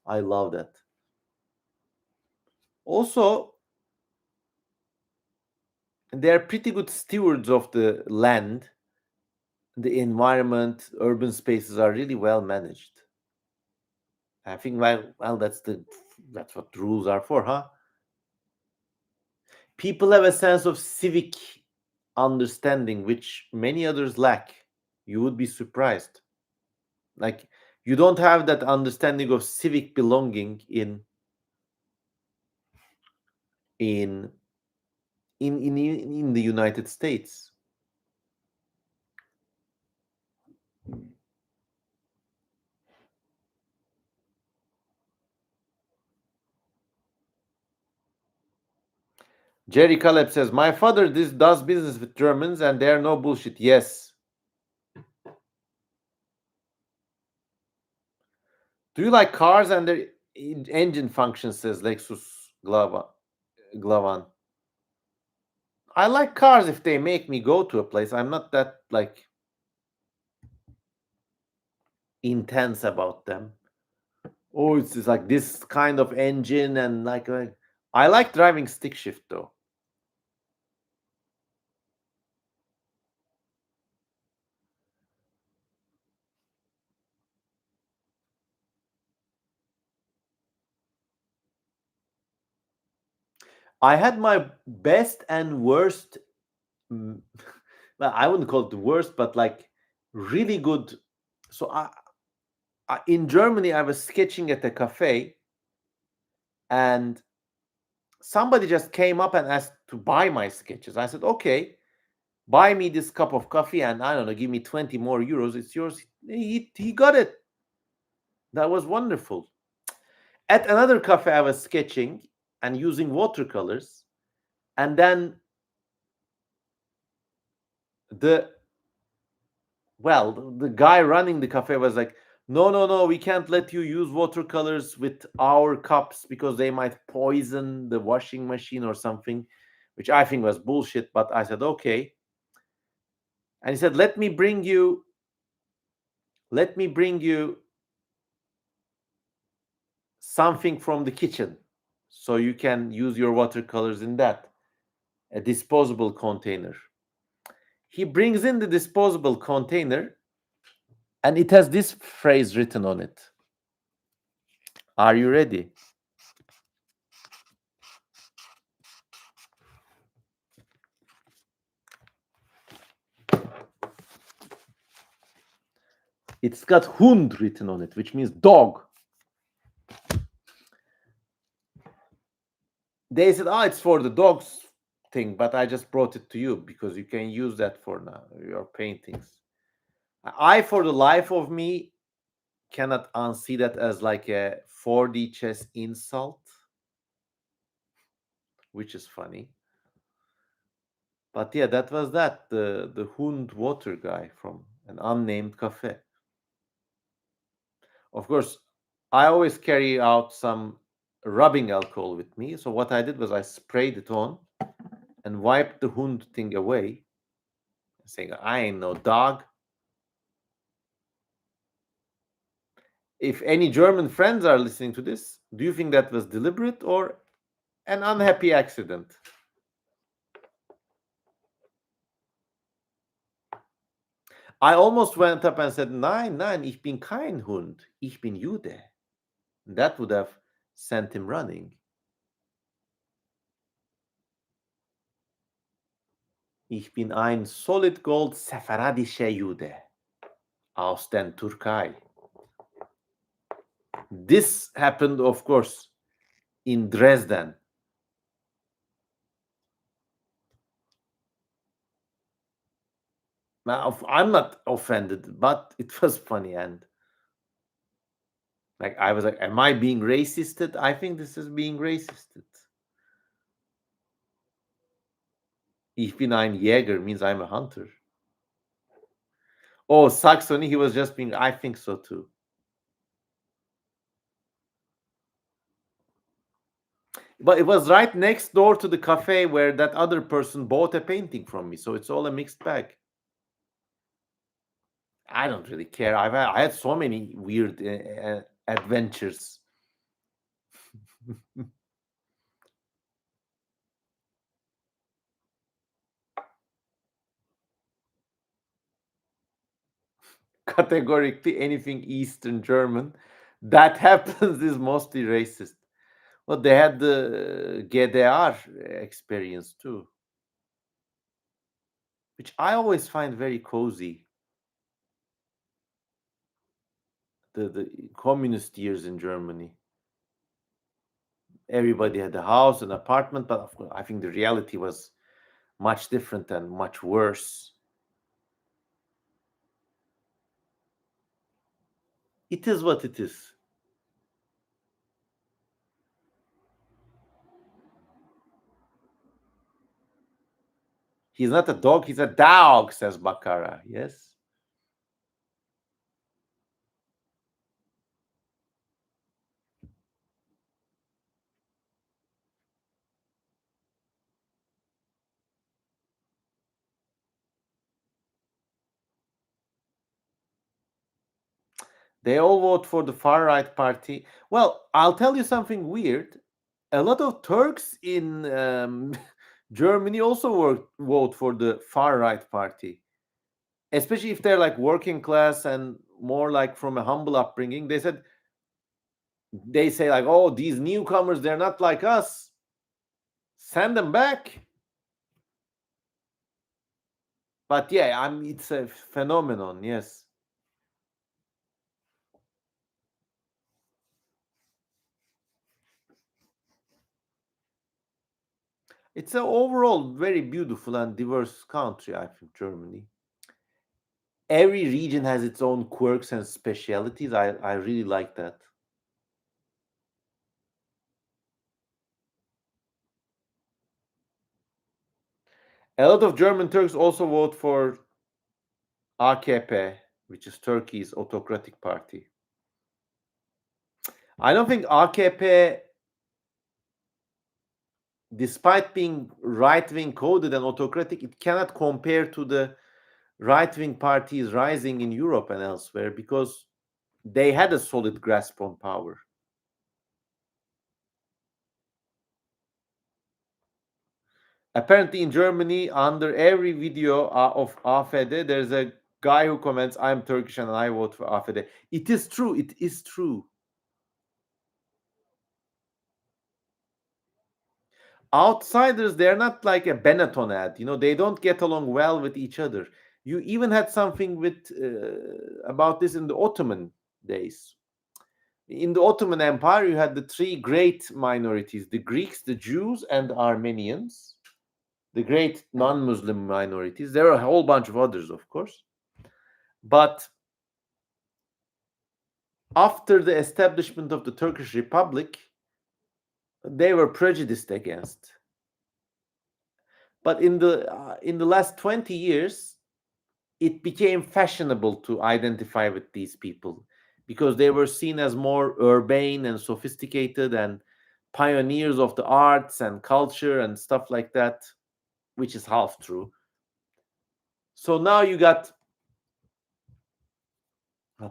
I love that. Also, they're pretty good stewards of the land, the environment, urban spaces are really well managed. I think, well, that's what rules are for, huh? People have a sense of civic understanding which many others lack. You would be surprised. Like, you don't have that understanding of civic belonging in in the United States. Jerry Caleb says, "My father this does business with Germans, and they're no bullshit." Yes. Do you like cars and their engine function? Says Lexus Glavan. I like cars if they make me go to a place. I'm not that like intense about them. Oh, it's just like this kind of engine and like I like driving stick shift though. I had my best and worst. mm, Well, I wouldn't call it the worst, but like really good. So in Germany, I was sketching at a cafe, and somebody just came up and asked to buy my sketches. I said, "Okay, buy me this cup of coffee, and I don't know, give me 20 more euros. It's yours." He got it. That was wonderful. At another cafe, I was sketching and using watercolors, and then the the guy running the cafe was like, "No, no, no, we can't let you use watercolors with our cups because they might poison the washing machine or something," which I think was bullshit. But I said, "Okay." And he said, let me bring you something from the kitchen so you can use your watercolors in that, a disposable container." He brings in the disposable container, and it has this phrase written on it. Are you ready? It's got Hund written on it, which means dog. They said, "Oh, it's for the dogs thing," but I just brought it to you because you can use that for now your paintings. I, for the life of me, cannot unsee that as like a 4D chess insult, which is funny. But yeah, that was that the Hund water guy from an unnamed cafe. Of course, I always carry out some rubbing alcohol with me. So what I did was I sprayed it on and wiped the Hund thing away, saying, "I ain't no dog." If any German friends are listening to this, do you think that was deliberate or an unhappy accident? I almost went up and said, "Nein, nein, ich bin kein Hund. Ich bin Jude." That would have sent him running. Ich bin ein Solid Gold Sepharadischer Jude aus der Türkei. This happened, of course, in Dresden. Now, I'm not offended, but it was funny. And like, I was like, am I being racisted? I think this is being racisted. Ich bin ein Jäger means I'm a hunter. Oh, Saxony, he was just being, I think so too. But it was right next door to the cafe where that other person bought a painting from me. So it's all a mixed bag. I don't really care. I had so many weird adventures. categorically anything Eastern German that happens is mostly racist. Well, they had the GDR experience too, which I always find very cozy. The communist years in Germany. Everybody had a house, an apartment, but of course, I think the reality was much different and much worse. It is what it is. He's not a dog, he's a dog, says Bakara. Yes. They all vote for the far right party. Well, I'll tell you something weird. A lot of Turks in Germany also vote for the far right party, especially if they're like working class and more like from a humble upbringing. They say like, oh, these newcomers, they're not like us. Send them back. But yeah, it's a phenomenon. Yes, it's an overall very beautiful and diverse country. I think Germany. Every region has its own quirks and specialities. I really like that. A lot of German Turks also vote for AKP, which is Turkey's autocratic party. I don't think AKP, despite being right wing coded and autocratic, it cannot compare to the right wing parties rising in Europe and elsewhere because they had a solid grasp on power. Apparently, in Germany, under every video of AfD, there's a guy who comments, I'm Turkish and I vote for AfD. It is true. It is true. Outsiders, they're not like a Benetton ad. They don't get along well with each other. You even had something with about this in the Ottoman days. In the Ottoman Empire, you had the three great minorities: the Greeks, the Jews, and the Armenians. The great non-Muslim minorities. There are a whole bunch of others, of course. But after the establishment of the Turkish Republic, they were prejudiced against. But in the last 20 years, it became fashionable to identify with these people because they were seen as more urbane and sophisticated and pioneers of the arts and culture and stuff like that, which is half true. So now you got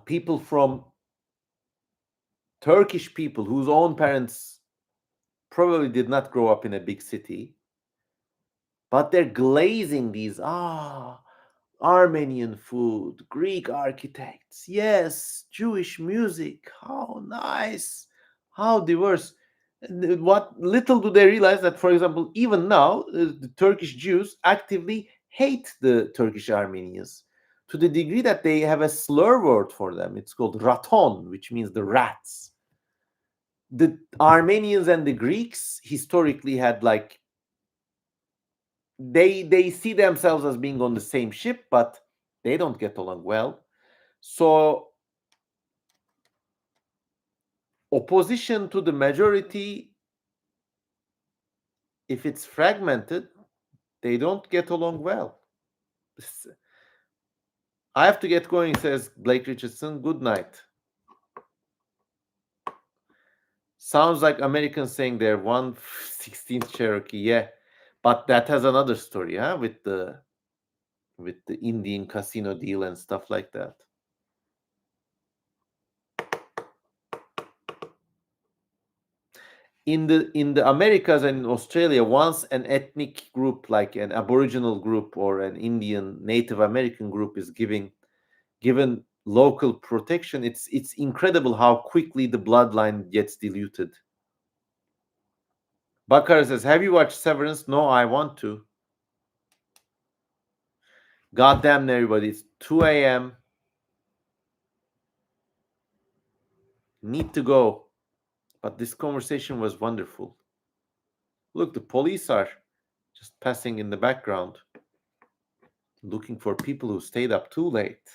people from Turkish people whose own parents probably did not grow up in a big city, but they're glazing these Armenian food, Greek architects, yes, Jewish music, how nice, how diverse. What little do they realize that, for example, even now, the Turkish Jews actively hate the Turkish Armenians to the degree that they have a slur word for them. It's called raton, which means the rats. The Armenians and the Greeks historically had like they see themselves as being on the same ship, but they don't get along well. So opposition to the majority, if it's fragmented, they don't get along well. I have to get going, says Blake Richardson. Good night. Sounds like Americans saying they're 1/16th Cherokee. Yeah, but that has another story, huh? With the Indian casino deal and stuff like that. In the Americas and in Australia, once an ethnic group like an Aboriginal group or an Indian Native American group is given local protection, it's incredible how quickly the bloodline gets diluted. Bakar says, have you watched Severance? No, I want to. God damn everybody, it's 2 a.m. Need to go. But this conversation was wonderful. Look, the police are just passing in the background, looking for people who stayed up too late.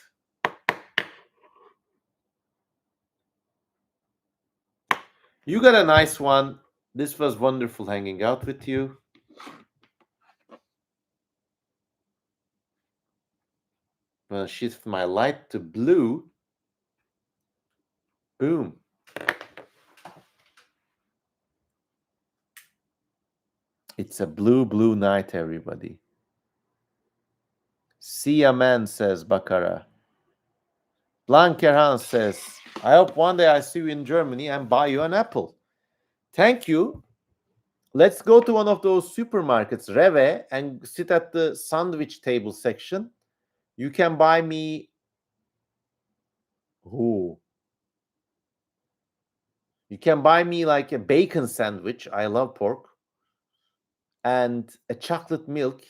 You got a nice one. This was wonderful hanging out with you. I'm gonna shift my light to blue. Boom. It's a blue, blue night, everybody. See ya, man, says Bakara. Blankerhan says, I hope one day I see you in Germany and buy you an apple. Thank you. Let's go to one of those supermarkets, Reve, and sit at the sandwich table section. You can buy me. Ooh. You can buy me like a bacon sandwich. I love pork. And a chocolate milk.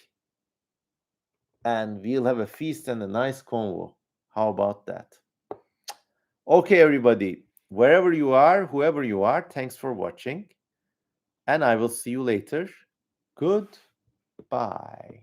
And we'll have a feast and a nice convo. How about that? Okay, everybody. Wherever you are, whoever you are, thanks for watching. And I will see you later. Goodbye.